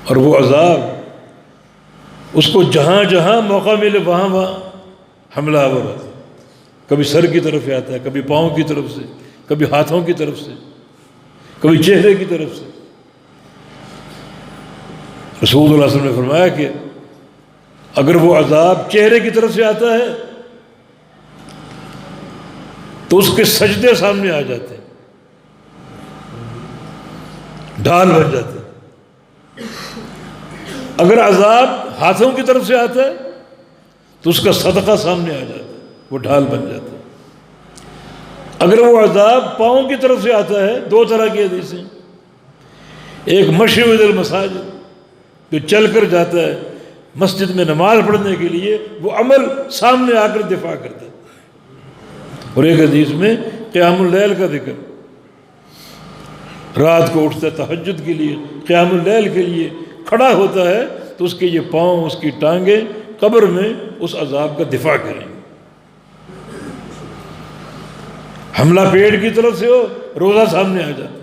Speaker 1: اور وہ عذاب اس کو جہاں جہاں موقع ملے وہاں وہاں حملہ آور ہوتا ہے۔ کبھی سر کی طرف سے آتا ہے، کبھی پاؤں کی طرف سے، کبھی ہاتھوں کی طرف سے، کبھی چہرے کی طرف سے۔ رسول اللہ صلی اللہ علیہ وسلم نے فرمایا کہ اگر وہ عذاب چہرے کی طرف سے آتا ہے تو اس کے سجدے سامنے آ جاتے ہیں، ڈھال بن جاتے ہیں۔ اگر عذاب ہاتھوں کی طرف سے آتا ہے تو اس کا صدقہ سامنے آ جاتا ہے، وہ ڈھال بن جاتا ہے۔ اگر وہ عذاب پاؤں کی طرف سے آتا ہے، دو طرح کی حدیثیں، ایک مشی الی المساجد، جو چل کر جاتا ہے مسجد میں نماز پڑھنے کے لیے، وہ عمل سامنے آ کر دفاع کرتا ہے، اور ایک حدیث میں قیام اللیل کا ذکر، رات کو اٹھتا ہے تہجد کے لیے، قیام اللیل کے لیے کھڑا ہوتا ہے، تو اس کے یہ پاؤں، اس کی ٹانگیں قبر میں اس عذاب کا دفاع کریں۔ حملہ پیٹ کی طرف سے ہو، روزہ سامنے آ جاتا ہے۔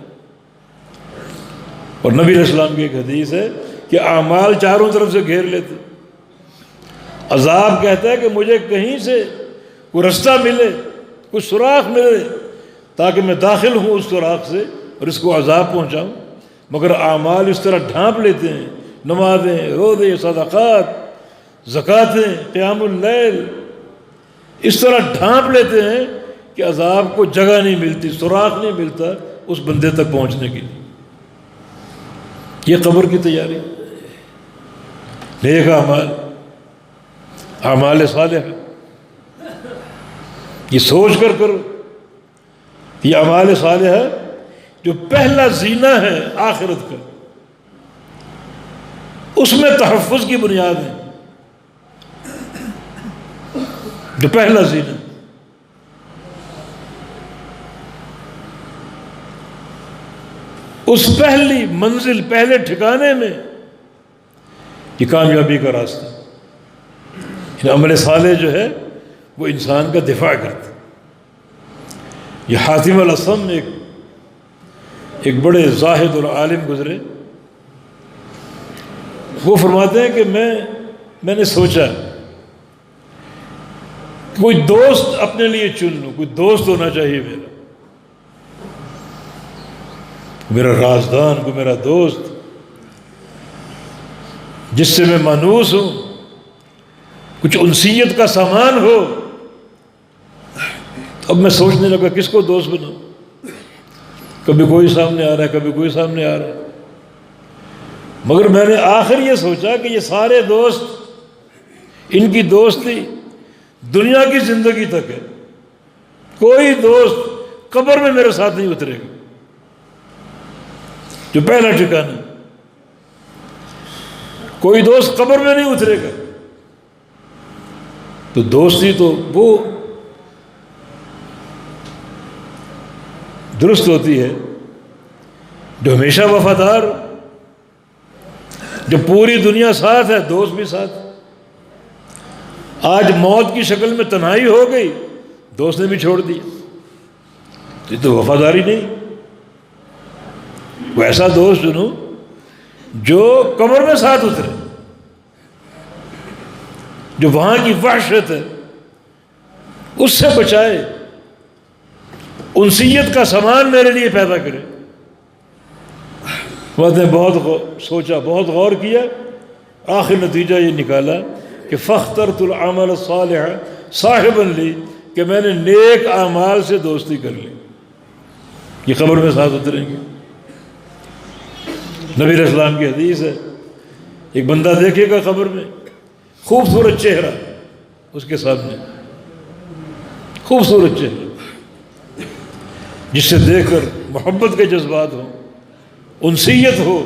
Speaker 1: اور نبی علیہ السلام کی ایک حدیث ہے کہ اعمال چاروں طرف سے گھیر لیتے، عذاب کہتا ہے کہ مجھے کہیں سے کوئی رستہ ملے، کوئی سوراخ ملے تاکہ میں داخل ہوں اس سوراخ سے اور اس کو عذاب پہنچاؤں، مگر اعمال اس طرح ڈھانپ لیتے ہیں، نمازیں، روزے، صدقات، زکوٰۃیں، قیام اللیل، اس طرح ڈھانپ لیتے ہیں کہ عذاب کو جگہ نہیں ملتی، سوراخ نہیں ملتا اس بندے تک پہنچنے کی۔ یہ قبر کی تیاری، نیک اعمال، اعمال صالحہ، یہ سوچ کر کرو۔ یہ اعمال صالحہ جو پہلا زینہ ہے آخرت کا، اس میں تحفظ کی بنیاد ہے، جو پہلا زینہ۔ اس پہلی منزل، پہلے ٹھکانے میں یہ کامیابی کا راستہ۔ عمل صالح جو ہے وہ انسان کا دفاع کرتا ہے۔ یہ حاتم الاصم ایک بڑے زاہد اور عالم گزرے، وہ فرماتے ہیں کہ میں نے سوچا کوئی دوست اپنے لیے چن لوں، کوئی دوست ہونا چاہیے میرا رازدان، کوئی میرا دوست جس سے میں مانوس ہوں، کچھ انسیت کا سامان ہو۔ اب میں سوچنے لگا کس کو دوست بناؤں، کبھی کوئی سامنے آ رہا ہے، کبھی کوئی سامنے آ رہا ہے، مگر میں نے آخر یہ سوچا کہ یہ سارے دوست، ان کی دوستی دنیا کی زندگی تک ہے، کوئی دوست قبر میں میرے ساتھ نہیں اترے گا، جو پہلا ٹھکانہ۔ کوئی دوست قبر میں نہیں اترے گا، تو دوستی تو وہ درست ہوتی ہے جو ہمیشہ وفادار، جو پوری دنیا ساتھ ہے، دوست بھی ساتھ۔ آج موت کی شکل میں تنہائی ہو گئی، دوست نے بھی چھوڑ دیا، یہ تو وفاداری نہیں۔ وہ ایسا دوست چنو جو قبر میں ساتھ اترے، جو وہاں کی وحشت ہے اس سے بچائے، انسیت کا سامان میرے لیے پیدا کرے۔ نے بہت سوچا، بہت غور کیا، آخر نتیجہ یہ نکالا کہ فاخترت العمل الصالح صاحبا لی، کہ میں نے نیک اعمال سے دوستی کر لی، یہ قبر میں ساتھ اتریں گے۔ نبی علیہ السلام کی حدیث ہے، ایک بندہ دیکھے گا قبر میں خوبصورت چہرہ اس کے سامنے، خوبصورت چہرہ جس سے دیکھ کر محبت کے جذبات ہوں، انسیت ہو.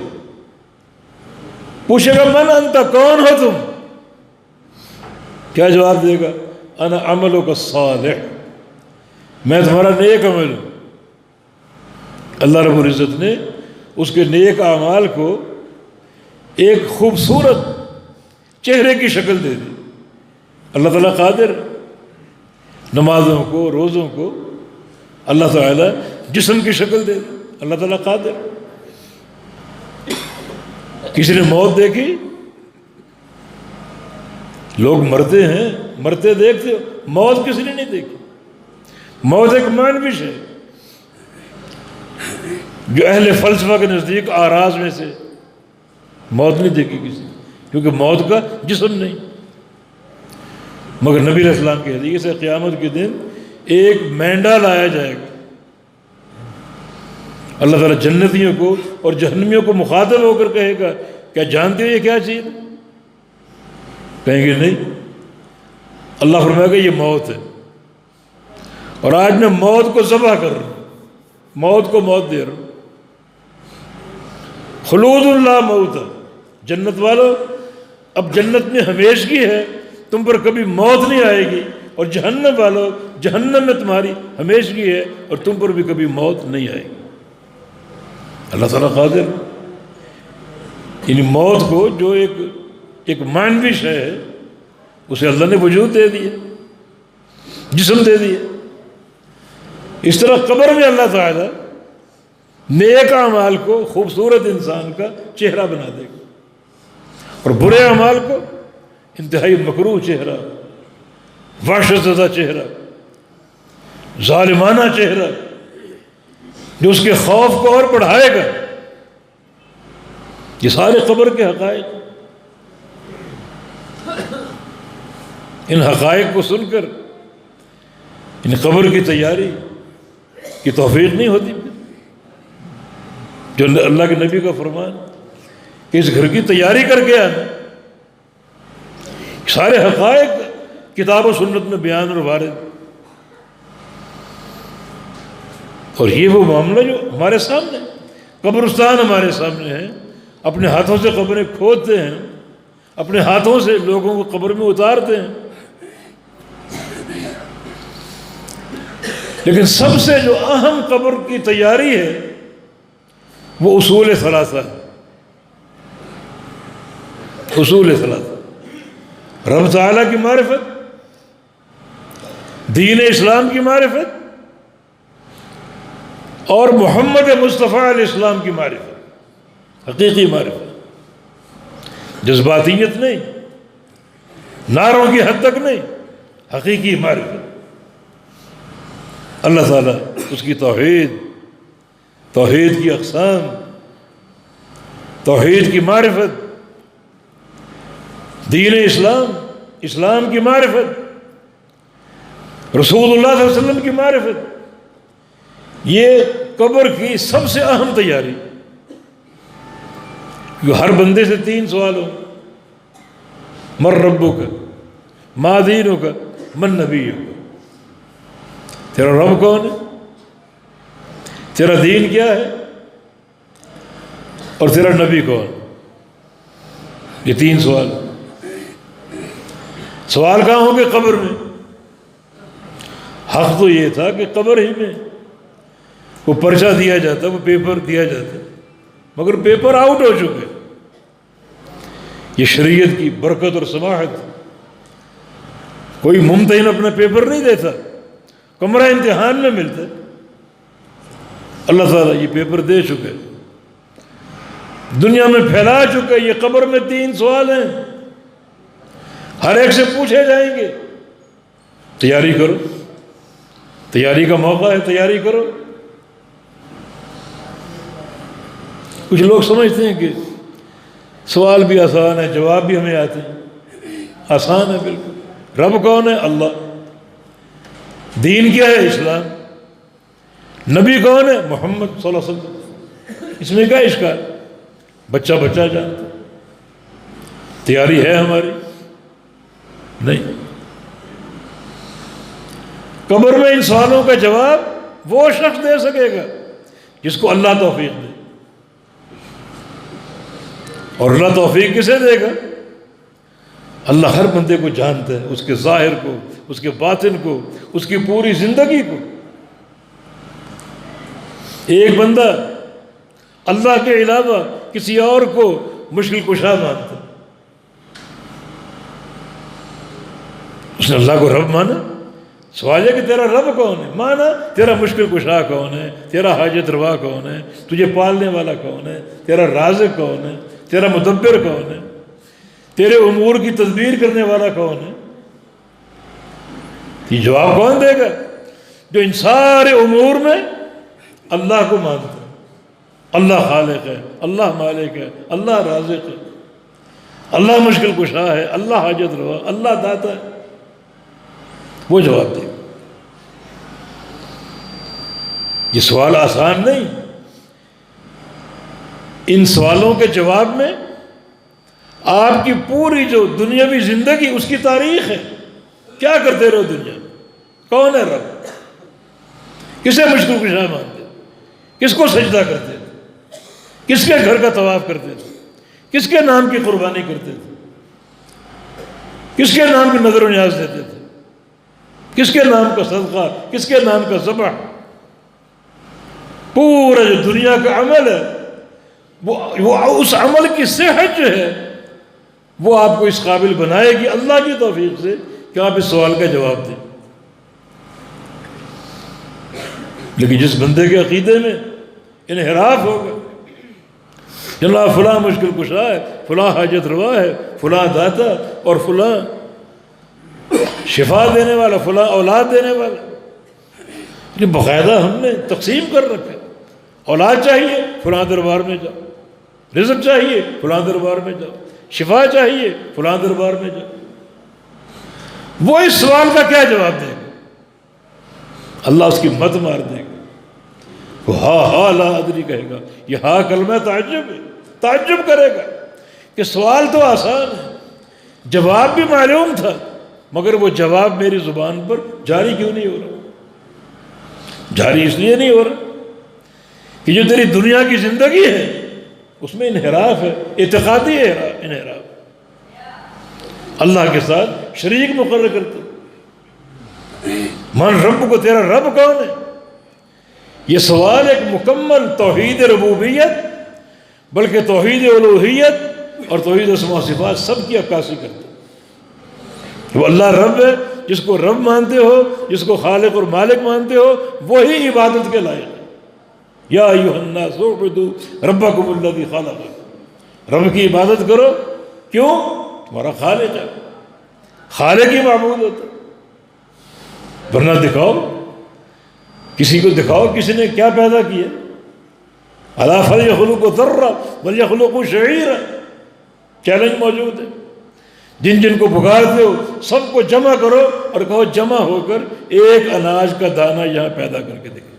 Speaker 1: پوچھے گا من انت، کون ہو تم؟ کیا جواب دے گا؟ انا عملک الصالح، میں تمہارا نیک عمل ہوں. اللہ رب العزت نے اس کے نیک اعمال کو ایک خوبصورت چہرے کی شکل دے دی. اللہ تعالیٰ قادر، نمازوں کو، روزوں کو اللہ تعالیٰ جسم کی شکل دے دی. اللہ تعالیٰ قادر. کسی نے موت دیکھی؟ لوگ مرتے ہیں، مرتے دیکھتے ہو، موت کسی نے نہیں دیکھی. موت ایک معنوش ہے جو اہل فلسفہ کے نزدیک آراز میں سے موت نہیں دیکھی کسی، کیونکہ موت کا جسم نہیں. مگر نبی علیہ السلام کی حدیث ہے قیامت کے دن ایک مینڈا لایا جائے گا. اللہ تعالیٰ جنتیوں کو اور جہنمیوں کو مخاطب ہو کر کہے گا کیا جانتے ہو یہ کیا چیز؟ کہیں گے نہیں. اللہ فرمائے گا یہ موت ہے، اور آج میں موت کو ذبح کر رہا ہوں، موت کو موت دے رہا ہوں. خلود اللہ موت، جنت والو اب جنت میں ہمیشگی ہے، تم پر کبھی موت نہیں آئے گی. اور جہنم والو جہنم میں تمہاری ہمیشگی ہے اور تم پر بھی کبھی موت نہیں آئے گی. اللہ تعالیٰ قادر. یعنی موت کو جو ایک معنوش ہے اسے اللہ نے وجود دے دیا، جسم دے دیا. اس طرح قبر میں اللہ تعالیٰ نیک اعمال کو خوبصورت انسان کا چہرہ بنا دے گا، اور برے اعمال کو انتہائی مکروہ چہرہ، وحشت زدہ چہرہ، ظالمانہ چہرہ جو اس کے خوف کو اور بڑھائے گا. یہ سارے قبر کے حقائق. ان حقائق کو سن کر ان قبر کی تیاری کی توفیق نہیں ہوتی، جو اللہ کے نبی کا فرمان کہ اس گھر کی تیاری کر کے آنا. سارے حقائق کتاب و سنت میں بیان اور وارد. اور یہ وہ معاملہ جو ہمارے سامنے، قبرستان ہمارے سامنے ہے. اپنے ہاتھوں سے قبریں کھودتے ہیں، اپنے ہاتھوں سے لوگوں کو قبر میں اتارتے ہیں. لیکن سب سے جو اہم قبر کی تیاری ہے وہ اصول ثلاثہ ہے. اصول ثلاثہ: رب تعالیٰ کی معرفت، دین اسلام کی معرفت، اور محمد مصطفیٰ علیہ السلام کی معرفت. حقیقی معرفت، جذباتیت نہیں، نعروں کی حد تک نہیں، حقیقی معرفت. اللہ تعالیٰ اس کی توحید کی اقسام، توحید کی معرفت، دین اسلام کی معرفت، رسول اللہ صلی اللہ علیہ وسلم کی معرفت، یہ قبر کی سب سے اہم تیاری. کیونکہ ہر بندے سے 3 سوال ہوں: من ربک، ما دینک، من نبیک. تیرا رب کون ہے، تیرا دین کیا ہے، اور تیرا نبی کون. یہ 3 سوال. سوال کہاں ہوں گے؟ قبر میں. حق تو یہ تھا کہ قبر ہی میں وہ پرچہ دیا جاتا، وہ پیپر دیا جاتا، مگر پیپر آؤٹ ہو چکے. یہ شریعت کی برکت اور سماحت. کوئی ممتحن اپنا پیپر نہیں دیتا، کمرہ امتحان میں ملتا. اللہ تعالیٰ یہ پیپر دے چکے، دنیا میں پھیلا چکے. یہ قبر میں 3 سوال ہیں، ہر ایک سے پوچھے جائیں گے. تیاری کرو، تیاری کا موقع ہے، تیاری کرو. کچھ لوگ سمجھتے ہیں کہ سوال بھی آسان ہے، جواب بھی ہمیں آتے ہیں. آسان ہے بالکل. رب کون ہے؟ اللہ. دین کیا ہے؟ اسلام. نبی کون ہے؟ محمد صلی اللہ علیہ وسلم. اس میں کیا اشکال؟ بچہ جانتا. تیاری ہے ہماری. نہیں۔ قبر میں ان سوالوں کا جواب وہ شخص دے سکے گا جس کو اللہ توفیق دے، اور اللہ توفیق کسے دے گا؟ اللہ ہر بندے کو جانتا ہے، اس کے ظاہر کو، اس کے باطن کو، اس کی پوری زندگی کو۔ ایک بندہ اللہ کے علاوہ کسی اور کو مشکل کشا مانتا، اس نے اللہ کو رب مانا۔ سوال ہے کہ تیرا رب کون ہے؟ مانا تیرا مشکل کشا کون ہے، تیرا حاجت روا کون ہے، تجھے پالنے والا کون ہے، تیرا رازق کون ہے، تیرا مدبر کون ہے، تیرے امور کی تدبیر کرنے والا کون ہے؟ یہ جواب کون دے گا؟ جو ان سارے امور میں اللہ کو مانتا ہے، اللہ خالق ہے، اللہ مالک ہے، اللہ رازق ہے، اللہ مشکل کشا ہے، اللہ حاجت روا، اللہ داتا ہے، وہ جواب دے گا۔ یہ سوال آسان نہیں۔ ان سوالوں کے جواب میں آپ کی پوری جو دنیاوی زندگی، اس کی تاریخ ہے۔ کیا کرتے رہو دنیا میں؟ کون ہے رب؟ کسے مشکل کشا مانتے تھے؟ کس کو سجدہ کرتے تھے؟ کس کے گھر کا طواف کرتے تھے؟ کس کے نام کی قربانی کرتے تھے؟ کس کے نام کی نظر و نیاز دیتے تھے؟ کس کے نام کا صدقہ؟ کس کے نام کا ذبح؟ پورا جو دنیا کا عمل ہے، وہ اس عمل کی صحت جو ہے وہ آپ کو اس قابل بنائے گی اللہ کی توفیق سے کہ آپ اس سوال کا جواب دیں۔ لیکن جس بندے کے عقیدے میں انحراف ہوگا، جناب فلاں مشکل کشا ہے، فلاں حاجت روا ہے، فلاں داتا اور فلاں شفا دینے والا، فلاں اولاد دینے والا، یہ باقاعدہ ہم نے تقسیم کر رکھا۔ اولاد چاہیے فلاں دربار میں جاؤ، رزق چاہیے فلاں دربار میں جاؤ، شفا چاہیے فلاں دربار میں جاؤ۔ وہ اس سوال کا کیا جواب دے گا؟ اللہ اس کی مت مار دے گا۔ وہ ہا لا ادری کہے گا۔ یہ ہا کلمہ تعجب ہے، تعجب کرے گا کہ سوال تو آسان ہے، جواب بھی معلوم تھا، مگر وہ جواب میری زبان پر جاری کیوں نہیں ہو رہا؟ جاری اس لیے نہیں ہو رہا کہ جو تیری دنیا کی زندگی ہے اس میں انحراف ہے، اعتقادی انحراف، اللہ کے ساتھ شریک مقرر کرتے۔ من رب کو، تیرا رب کون ہے؟ یہ سوال ایک مکمل توحید ربوبیت، بلکہ توحید الوہیت اور توحید اسماء و صفات سب کی عکاسی کرتے۔ وہ اللہ رب ہے، جس کو رب مانتے ہو، جس کو خالق اور مالک مانتے ہو، وہی عبادت کے لائق ہے۔ یا ایھا الناس اعبدوا ربکم الذی خلقکم، رب کی عبادت کرو، کیوں؟ تمہارا خالق ہے، خالق ہی معبود ہوتا ہے۔ ورنہ دکھاؤ، کسی کو دکھاؤ کسی نے کیا پیدا کیا۔ الا فلیخلقوا ذرہ ولیخلقوا شعیرا، چیلنج موجود ہے۔ جن جن کو پکارتے ہو سب کو جمع کرو اور کہو جمع ہو کر ایک اناج کا دانہ یہاں پیدا کر کے دکھاؤ،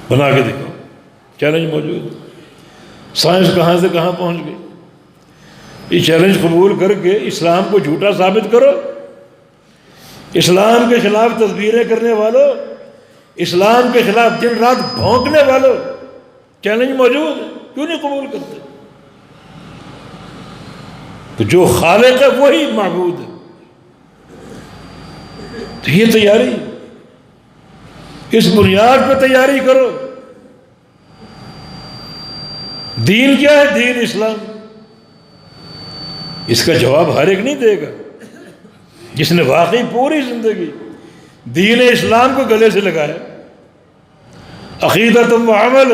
Speaker 1: بنا کے دکھاؤ۔ چیلنج موجود ہے۔ سائنس کہاں سے کہاں پہنچ گئی۔ یہ چیلنج قبول کر کے اسلام کو جھوٹا ثابت کرو۔ اسلام کے خلاف تدبیریں کرنے والوں، اسلام کے خلاف دن رات بھونکنے والوں، چیلنج موجود ہے، کیوں نہیں قبول کرتے؟ تو جو خالق ہے وہی معبود ہے۔ تو یہ تیاری، اس بنیاد پہ تیاری کرو۔ دین کیا ہے؟ دین اسلام۔ اس کا جواب ہر ایک نہیں دے گا۔ جس نے واقعی پوری زندگی دین اسلام کو گلے سے لگایا، عقیدۃ و عمل،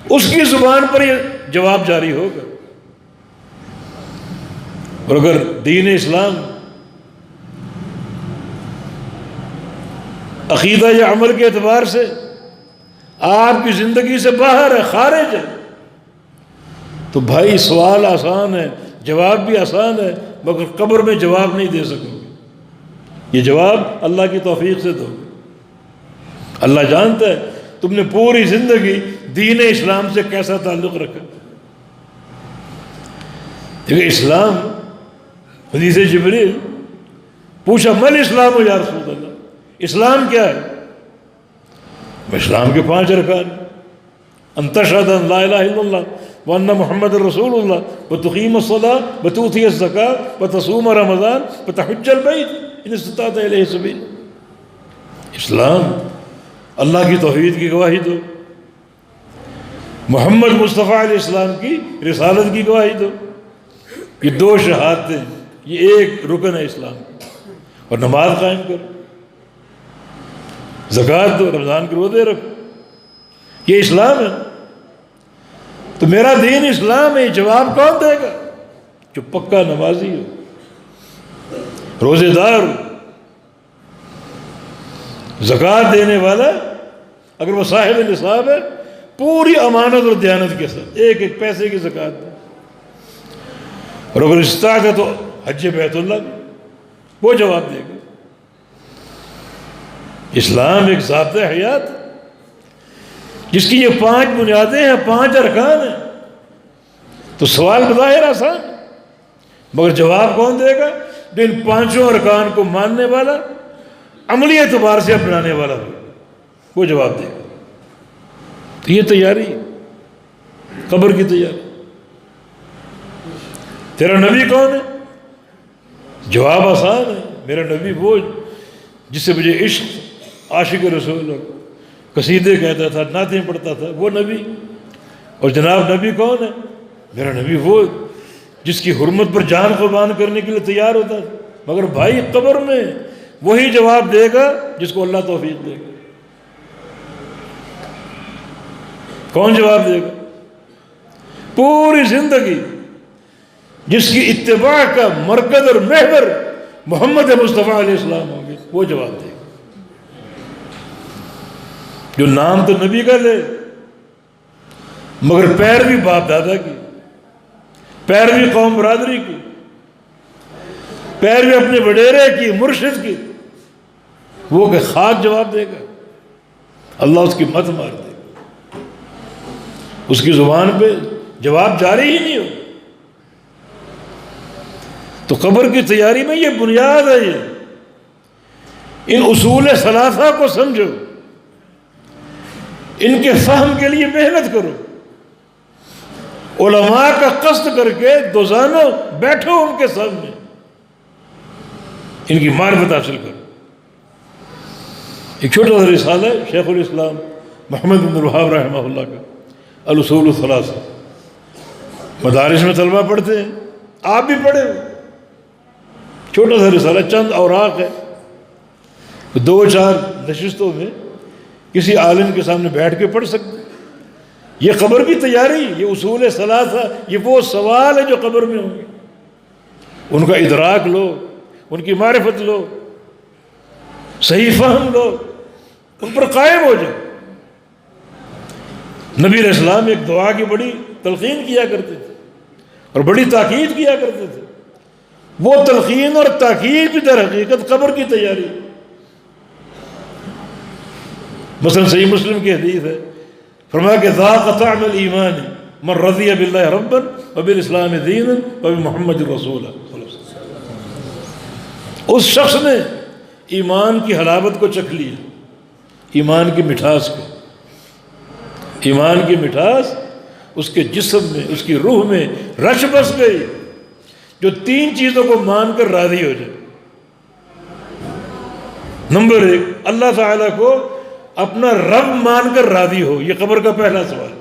Speaker 1: اس کی زبان پر یہ جواب جاری ہوگا۔ اور اگر دین اسلام عقیدہ یا عمل کے اعتبار سے آپ کی زندگی سے باہر ہے، خارج ہے، تو بھائی سوال آسان ہے، جواب بھی آسان ہے، مگر قبر میں جواب نہیں دے سکو گے۔ یہ جواب اللہ کی توفیق سے دو گے۔ اللہ جانتا ہے تم نے پوری زندگی دین اسلام سے کیسا تعلق رکھا۔ دیکھیں اسلام حدیث جبریل پوچھا مل اسلام یا رسول اللہ، اسلام کیا ہے؟ اسلام کے 5 ارکان، ان تشہد ان لا الہ الا اللہ وان محمد رسول اللہ وتقیم الصلاۃ وتؤتی الزکاۃ وتصوم رمضان وتحج البیت ان استطعت الیہ سبیلا۔ اسلام اللہ کی توحید کی گواہی دو، محمد مصطفیٰ علیہ السلام کی رسالت کی گواہی دو، یہ 2 شہادتیں، یہ ایک رکن ہے اسلام کا، اور نماز قائم کرو، زکوٰۃ دو، رمضان کے روزے رکھو، یہ اسلام ہے۔ تو میرا دین اسلام ہے، جواب کون دے گا؟ جو پکا نمازی ہو، روزے دار ہو، زکوٰۃ دینے والا، اگر وہ صاحب نصاب ہے پوری امانت اور دیانت کے ساتھ ایک ایک پیسے کی زکوٰۃ دے، اور اگر استطاعت ہے تو حج بیت اللہ بھی، وہ جواب دے گا۔ اسلام ایک ضابطۂ حیات جس کی یہ 5 بنیادیں ہیں، 5 ارکان ہیں، تو سوال بظاہر آسان، مگر جواب کون دے گا؟ جو ان 5 ارکان کو ماننے والا، عملی اعتبار سے اپنانے والا ہو، وہ جواب دے گا۔ تو یہ تیاری، قبر کی تیاری۔ تیرا نبی کون ہے؟ جواب آسان ہے، میرا نبی وہ جس سے مجھے عشق، عاشق رسول اور قصیدے کہتا تھا، نعتیں پڑھتا تھا، وہ نبی۔ اور جناب نبی کون ہے؟ میرا نبی وہ جس کی حرمت پر جان قربان کرنے کے لیے تیار ہوتا تھا۔ مگر بھائی قبر میں وہی جواب دے گا جس کو اللہ توفیق دے گا۔ کون جواب دے گا؟ پوری زندگی جس کی اتباع کا مرکز اور محور محمد مصطفیٰ علیہ السلام ہوں گے، وہ جواب دے گا۔ جو نام تو نبی کا لے مگر پیروی باپ دادا کی، پیروی قوم برادری کی، پیروی اپنے وڈیرے کی، مرشد کی، وہ کہ خاک جواب دے گا، اللہ اس کی مت مار دے گا، اس کی زبان پہ جواب جاری ہی نہیں ہو۔ تو قبر کی تیاری میں یہ بنیاد ہے، یہ ان اصول ثلاثہ کو سمجھو، ان کے فہم کے لیے محنت کرو، علماء کا قصد کر کے دوزانوں بیٹھو ان کے سامنے، ان کی معرفت حاصل کرو۔ ایک چھوٹا سا رسالہ ہے شیخ الاسلام محمد بن الوہاب رحمہ اللہ کا، الاصول الثلاثہ، مدارس میں طلبہ پڑھتے ہیں، آپ بھی پڑھے ہو، چھوٹا سا رسالہ، چند اوراق ہے، 2-4 نشستوں میں کسی عالم کے سامنے بیٹھ کے پڑھ سکتے۔ یہ قبر کی تیاری، یہ اصول ثلاثہ، یہ وہ سوال ہے جو قبر میں ہوں گے، ان کا ادراک لو، ان کی معرفت لو، صحیح فہم لو، ان پر قائم ہو جاؤ۔ نبی علیہ السلام ایک دعا کی بڑی تلقین کیا کرتے تھے اور بڑی تاکید کیا کرتے تھے، وہ تلقین اور تاکید بھی در حقیقت قبر کی تیاری۔ مثلا صحیح مسلم کی حدیث ہے، فرمایا کہ ذاق طعم الایمان من رضی باللہ ربا وبالاسلام دینا وبمحمد رسولا۔ اس شخص نے ایمان کی حلاوت کو چکھ لیا، ایمان کی مٹھاس کو، ایمان کی مٹھاس اس کے جسم میں، اس کی روح میں رچ بس گئی، جو 3 چیزوں کو مان کر راضی ہو جائے۔ نمبر 1، اللہ تعالیٰ کو اپنا رب مان کر راضی ہو، یہ قبر کا پہلا سوال۔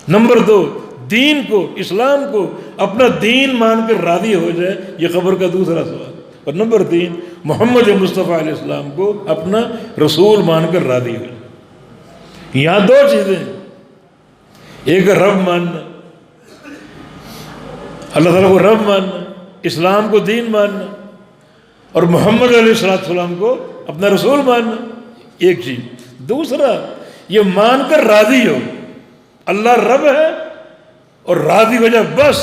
Speaker 1: نمبر 2، دین کو، اسلام کو اپنا دین مان کر راضی ہو جائے، یہ قبر کا دوسرا سوال۔ اور نمبر 3، محمد مصطفیٰ علیہ السلام کو اپنا رسول مان کر راضی ہو جائے۔ یہاں 2 چیزیں ہیں، ایک رب ماننا، اللہ تعالیٰ کو رب ماننا، اسلام کو دین ماننا، اور محمد علیہ السلام کو اپنا رسول ماننا، ایک چیز۔ دوسرا، یہ مان کر راضی ہو، اللہ رب ہے اور راضی ہو جائے بس،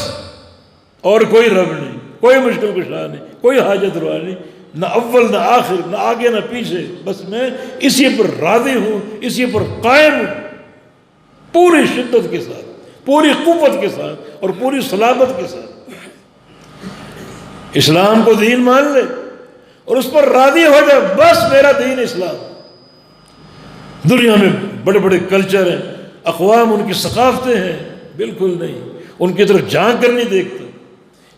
Speaker 1: اور کوئی رب نہیں، کوئی مشکل کشا نہیں، کوئی حاجت روا نہیں، نہ اول نہ آخر، نہ آگے نہ پیچھے، بس میں اسی پر راضی ہوں، اسی پر قائم ہوں، پوری شدت کے ساتھ، پوری قوت کے ساتھ اور پوری صلابت کے ساتھ۔ اسلام کو دین مان لے اور اس پر راضی ہو جائے، بس میرا دین اسلام۔ دنیا میں بڑے بڑے کلچر ہیں، اقوام، ان کی ثقافتیں ہیں، بالکل نہیں، ان کی طرف جھانک کر نہیں دیکھتا۔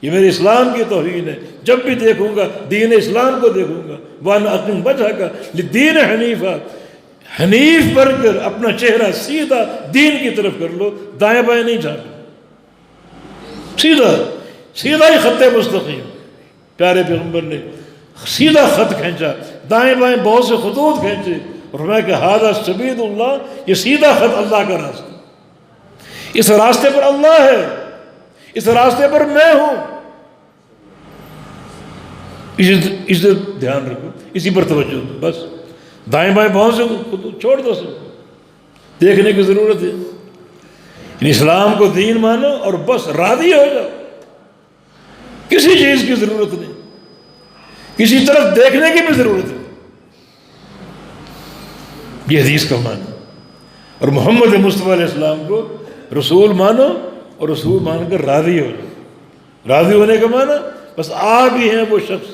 Speaker 1: یہ میرے اسلام کی توہین ہے، جب بھی دیکھوں گا دین اسلام کو دیکھوں گا۔ وَأَنْ أَقِمْ وَجْهَكَ لِلدِّينِ حَنِيفًا، حنیف بن کر اپنا چہرہ سیدھا دین کی طرف کر لو، دائیں بائیں نہیں جھانکنا، سیدھا سیدھا ہی خط مستقیم۔ پیارے پیغمبر نے سیدھا خط کھینچا، دائیں بائیں بہت سے خطوط کھینچے، اور فرمایا کہ ھذا سبیل اللہ، یہ سیدھا خط اللہ کا راستہ، اس راستے پر اللہ ہے، اس راستے پر میں ہوں۔ اس سے دھیان رکھو، اسی پر توجہ دو، بس دائیں بائیں بہت سے خطوط چھوڑ دو، سب دیکھنے کی ضرورت ہے۔ اسلام کو دین مانو اور بس راضی ہو جاؤ، کسی چیز کی ضرورت نہیں، کسی طرف دیکھنے کی بھی ضرورت نہیں۔ یہ حدیث کا معنی۔ اور محمد مصطفیٰ علیہ السلام کو رسول مانو اور رسول مان کر راضی ہو جاؤ۔ راضی ہونے کا معنی بس آپ ہی ہیں وہ شخص،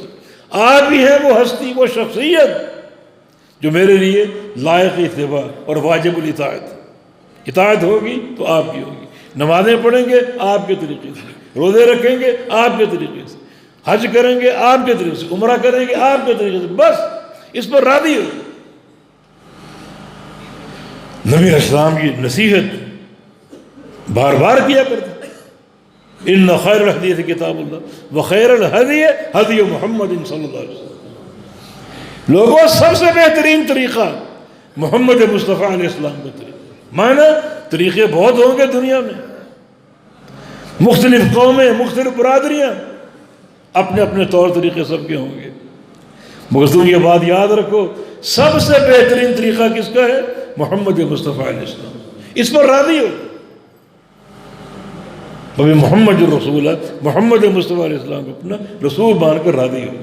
Speaker 1: آپ ہی ہیں وہ ہستی، وہ شخصیت جو میرے لیے لائق اتباع اور واجب الاطاعت۔ اطاعت ہوگی تو آپ کی ہوگی، نمازیں پڑھیں گے آپ کے طریقے سے، روزے رکھیں گے آپ کے طریقے سے، حج کریں گے آپ کے طریقے سے، عمرہ کریں گے آپ کے طریقے سے، بس اس پر راضی ہو۔ نبی اسلام کی نصیحت بار بار کیا کرتے، ان خیر الحدیث کتاب اللہ وخیر الہدی ہدی محمد صلی اللہ علیہ وسلم۔ لوگوں سب سے بہترین طریقہ محمد مصطفیٰ علیہ السلام کا طریقہ۔ معنی طریقے بہت ہوں گے دنیا میں، مختلف قومیں، مختلف برادریاں، اپنے اپنے طور طریقے سب کے ہوں گے، مگر تم یہ بات یاد رکھو، سب سے بہترین طریقہ کس کا ہے؟ محمد مصطفیٰ علیہ السلام۔ اس پر راضی ہو، ابھی محمد جو رسول ہے، محمد مصطفیٰ علیہ السلام کو اپنا رسول مان کر راضی ہو۔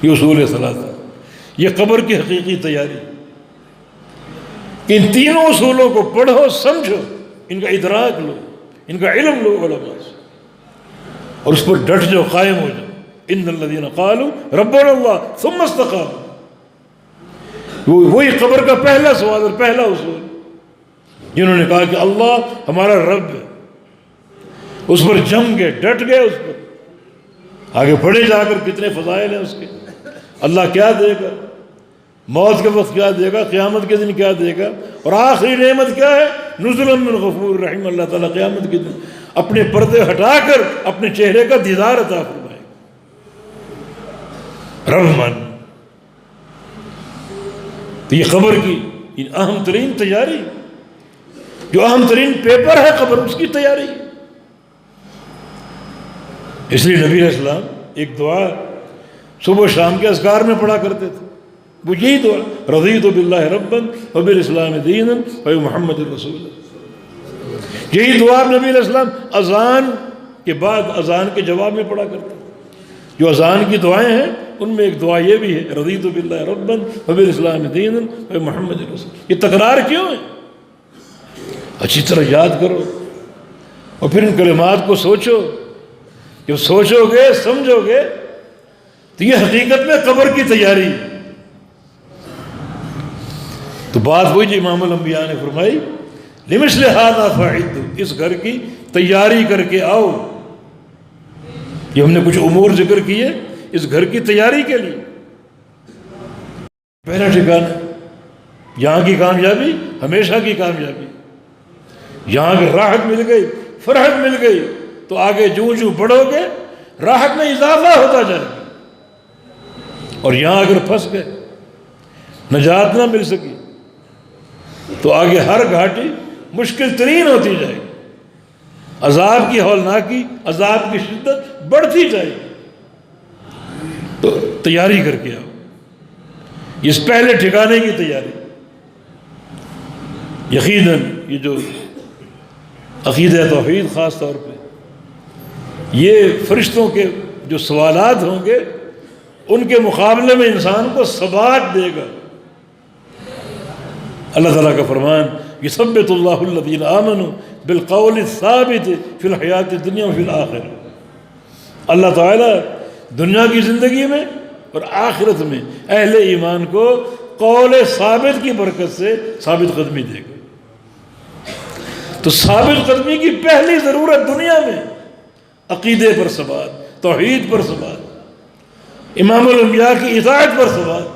Speaker 1: یہ اصول ثلاثہ، یہ قبر کی حقیقی تیاری۔ ان تینوں اصولوں کو پڑھو، سمجھو، ان کا ادراک لو، ان کا علم لو علماء سے، اور اس پر ڈٹ جاؤ، قائم ہو جاؤ۔ ان الذین قالوا ربنا اللہ ثم استقاموا، وہی قبر کا پہلا سوال اور پہلا اصول، جنہوں نے کہا کہ اللہ ہمارا رب ہے، اس پر جم گئے، ڈٹ گئے اس پر۔ آگے پڑھے جا کر کتنے فضائل ہیں اس کے، اللہ کیا دے گا، موت کے وقت کیا دے گا، قیامت کے دن کیا دے گا، اور آخری نعمت کیا ہے؟ نزلا من غفور رحیم۔ اللہ تعالیٰ قیامت کے دن اپنے پردے ہٹا کر اپنے چہرے کا دیدار عطا فرمائے گا۔ رب مان، تو یہ قبر کی ان اہم ترین تیاری، جو اہم ترین پیپر ہے قبر، اس کی تیاری۔ اس لیے نبی علیہ السلام ایک دعا صبح و شام کے اذکار میں پڑھا کرتے تھے، وہ یہی دعا، رضیت باللہ ربا وبالاسلام دینا وبمحمد رسول اللہ۔ یہی دعا نبی علیہ السلام اذان کے بعد، اذان کے جواب میں پڑھا کرتے ہیں۔ جو اذان کی دعائیں ہیں ان میں ایک دعا یہ بھی ہے، رضیت باللہ ربا وبالاسلام دینا وبمحمد رسول اللہ۔ یہ تکرار کیوں ہے؟ اچھی طرح یاد کرو اور پھر ان کلمات کو سوچو۔ جب سوچو گے، سمجھو گے، تو یہ حقیقت میں قبر کی تیاری ہے۔ تو بات ہوئی جو امام الانبیاء نے فرمائی، لمثل ھذا فاعدوا، اس گھر کی تیاری کر کے آؤ۔ یہ ہم نے کچھ امور ذکر کیے اس گھر کی تیاری کے لیے۔ پہلا ٹھکانہ، یہاں کی کامیابی ہمیشہ کی کامیابی، یہاں اگر راحت مل گئی، فرحت مل گئی، تو آگے جوں جوں بڑھو گے راحت میں اضافہ ہوتا جائے گا۔ اور یہاں اگر پھنس گئے، نجات نہ مل سکی، تو آگے ہر گھاٹی مشکل ترین ہوتی جائے گی، عذاب کی ہولناکی، عذاب کی شدت بڑھتی جائے گی۔ تو تیاری کر کے آؤ، اس پہلے ٹھکانے کی تیاری۔ یقیناً یہ جو عقیدہ توحید خاص طور پہ، یہ فرشتوں کے جو سوالات ہوں گے ان کے مقابلے میں انسان کو ثبات دے گا۔ اللہ تعالیٰ کا فرمان، یثبت اللہ الذین آمنوا بالقول الثابت فی الحیات الدنیا وفی الآخرہ۔ اللہ تعالیٰ دنیا کی زندگی میں اور آخرت میں اہل ایمان کو قول ثابت کی برکت سے ثابت قدمی دے گا۔ تو ثابت قدمی کی پہلی ضرورت دنیا میں عقیدے پر ثبات، توحید پر ثبات، امام الانبیاء کی اطاعت پر ثبات،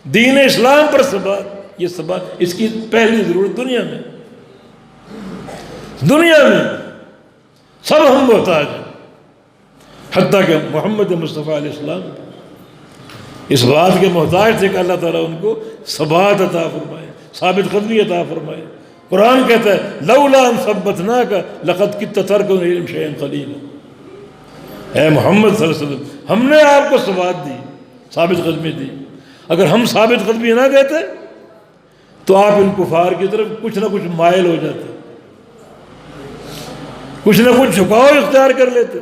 Speaker 1: دین اسلام پر ثبات، یہ ثبات اس کی پہلی ضرورت دنیا میں۔ دنیا میں سب ہم محتاج ہیں، حتیٰ کہ محمد مصطفیٰ علیہ السلام اس بات کے محتاج تھے کہ اللہ تعالیٰ ان کو ثبات عطا فرمائے، ثابت قدمی عطا فرمائے۔ قرآن کہتا ہے لولا ان ثبتناک لقد کدت ترکن الیہم شیئا قلیلا۔ اے محمد صلی اللہ علیہ وسلم، ہم نے آپ کو ثبات دی، ثابت قدمی دی، اگر ہم ثابت قدمی نہ دیتے تو آپ ان کفار کی طرف کچھ نہ کچھ مائل ہو جاتے، کچھ نہ کچھ جھکاؤ اختیار کر لیتے۔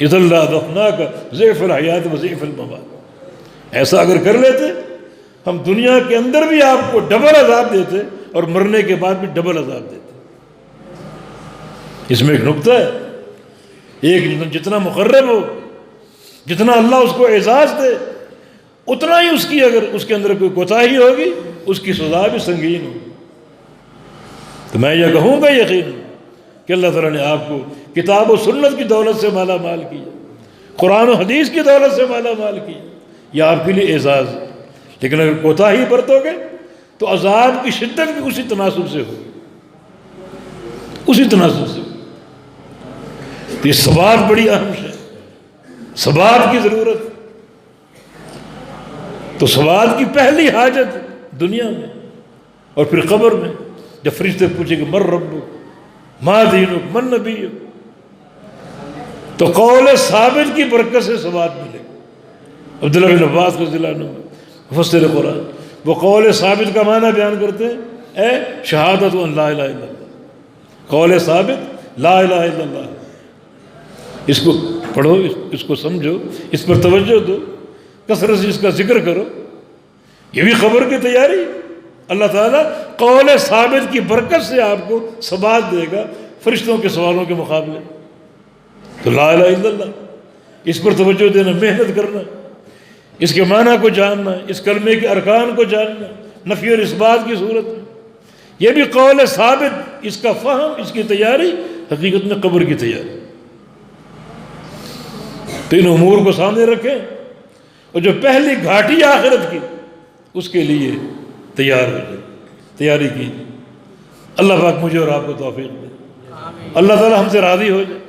Speaker 1: اذا لأذقناک ضعف الحیات و ضعف الممات، ایسا اگر کر لیتے ہم دنیا کے اندر بھی آپ کو ڈبل عذاب دیتے اور مرنے کے بعد بھی ڈبل عذاب دیتے۔ اس میں ایک نکتہ ہے، ایک جتنا مقرب ہو، جتنا اللہ اس کو اعزاز دے، اتنا ہی اس کی اگر اس کے اندر کوئی کوتاہی ہوگی اس کی سزا بھی سنگین ہوگی۔ تو میں یہ کہوں گا یقین کہ اللہ تعالیٰ نے آپ کو کتاب و سنت کی دولت سے مالا مال کیا، قرآن و حدیث کی دولت سے مالا مال کیا، یہ آپ کے لیے اعزاز ہے۔ لیکن اگر کوتاہی برتو گے تو عذاب کی شدت بھی اسی تناسب سے ہوگی، اسی تناسب سے ہوگی۔ تو یہ ثبات بڑی اہم ہے، ثبات کی ضرورت۔ تو ثبات کی پہلی حاجت دنیا میں اور پھر قبر میں، جب فرشتے پوچھیں کہ مر ربک ما دینک من نبیک، تو قول ثابت کی برکت سے ثبات ملے گا۔ عبداللہ بن عباس رضی اللہ عنہ مفسر قرآن، وہ قول ثابت کا معنی بیان کرتے ہیں اے شہادت ان لا الہ الا اللہ، قول ثابت لا الہ الا اللہ۔ اس کو پڑھو، اس کو سمجھو، اس پر توجہ دو، کثرت سے اس کا ذکر کرو۔ یہ بھی قبر کی تیاری، اللہ تعالیٰ قول ثابت کی برکت سے آپ کو ثبات دے گا فرشتوں کے سوالوں کے مقابلے۔ تو لا الہ الا اللہ، اس پر توجہ دینا، محنت کرنا، اس کے معنی کو جاننا، اس کلمے کے ارکان کو جاننا، نفی اور اثبات کی صورت میں، یہ بھی قول ثابت، اس کا فہم، اس کی تیاری حقیقت میں قبر کی تیاری۔ تو ان امور کو سامنے رکھیں اور جو پہلی گھاٹی آخرت کی اس کے لیے تیار ہو جائے، تیاری کی۔ اللہ پاک مجھے اور آپ کو توفیق دے، اللہ تعالیٰ ہم سے راضی ہو جائے،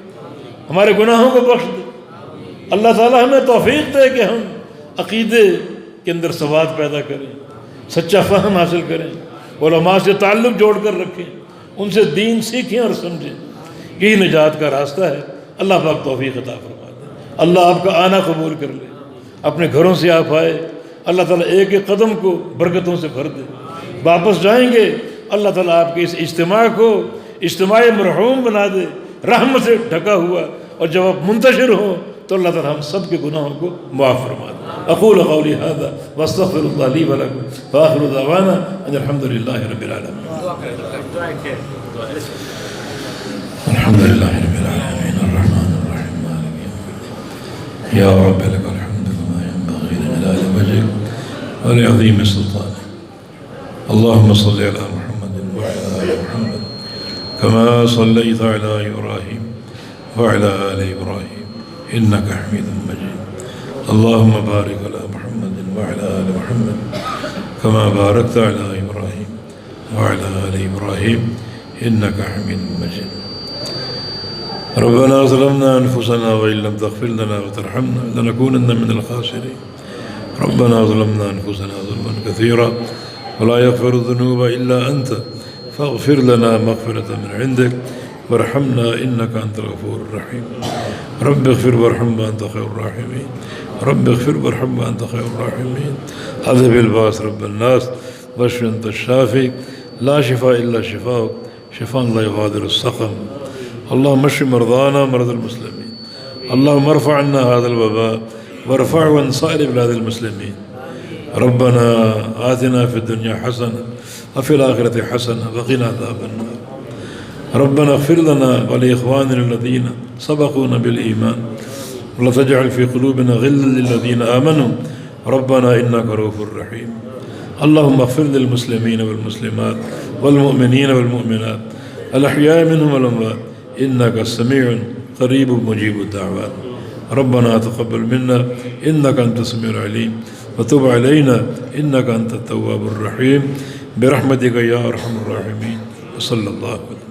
Speaker 1: ہمارے گناہوں کو بخش دے، اللہ تعالیٰ ہمیں توفیق دے کہ ہم عقیدے کے اندر ثبات پیدا کریں، سچا فہم حاصل کریں، علماء سے تعلق جوڑ کر رکھیں، ان سے دین سیکھیں اور سمجھیں، یہی نجات کا راستہ ہے۔ اللہ پاک توفیق عطا فرما دے، اللہ آپ کا آنا قبول کر لے، اپنے گھروں سے آپ آئے، اللہ تعالیٰ ایک ایک قدم کو برکتوں سے بھر دے، واپس جائیں گے اللہ تعالیٰ آپ کے اس اجتماع کو اجتماع مرحوم بنا دے، رحمت سے ڈھکا ہوا، اور جب آپ منتشر ہوں تو اللہ تعالیٰ ہم سب کے گناہوں کو معاف فرما دے۔ اقول قولی ھذا واستغفر اللہ لی ولکم وآخر دعوانا ان الحمد للہ رب العالمین۔ الحمد للہ رب العالمین الرحمن الرحیم مالک یوم الدین، یا رب لک الحمد کما ينبغی لجلال وجهک ولعظیم سلطانک۔ اللهم صل على محمد وعلى آل محمد كما صليت على إبراهيم وعلى آل إبراهيم إنك حميد مجيد۔ اللهم بارك على محمد وعلى آل محمد كما باركت على إبراهيم وعلى آل إبراهيم إنك حميد مجيد۔ ربنا ظلمنا أنفسنا وإن لم تغفر لنا وترحمنا لنكونن من الخاسرين۔ ربنا ظلمنا أنفسنا ظلما كثيرا ولا يغفر الذنوب إلا أنت فاغفر لنا مغفرة من عندك وارحمنا إنك أنت الغفور الرحيم۔ رب اغفر وارحم وأنت خير الراحمين، رب اغفر وارحم وأنت خير الراحمين۔ أذهب الباس رب الناس واشف أنت الشافي لا شفاء إلا شفاءك شفاء لا يغادر السقم۔ اللهم اشف مرضانا ومرضى المسلمين، اللهم ارفع عنا هذا الوباء وارفعه عن سائر بلاد المسلمين۔ ربنا آتنا في الدنيا حسنة وفي الآخرة حسنة وقنا عذاب النار۔ ربنا اغفر لنا ولإخواننا الذين سبقونا بالإيمان ولا تجعل في قلوبنا غلا للذين آمنوا ربنا إنك رؤوف رحيم. اللهم اغفر للمسلمين والمسلمات والمؤمنين والمؤمنات الأحياء منهم والأموات إنك سميع قريب مجيب الدعوات. ربنا تقبل منا إنك أنت السميع العليم وتب علينا إنك أنت التواب الرحيم برحمتك يا أرحم الراحمين. وصلى الله عليه وسلم.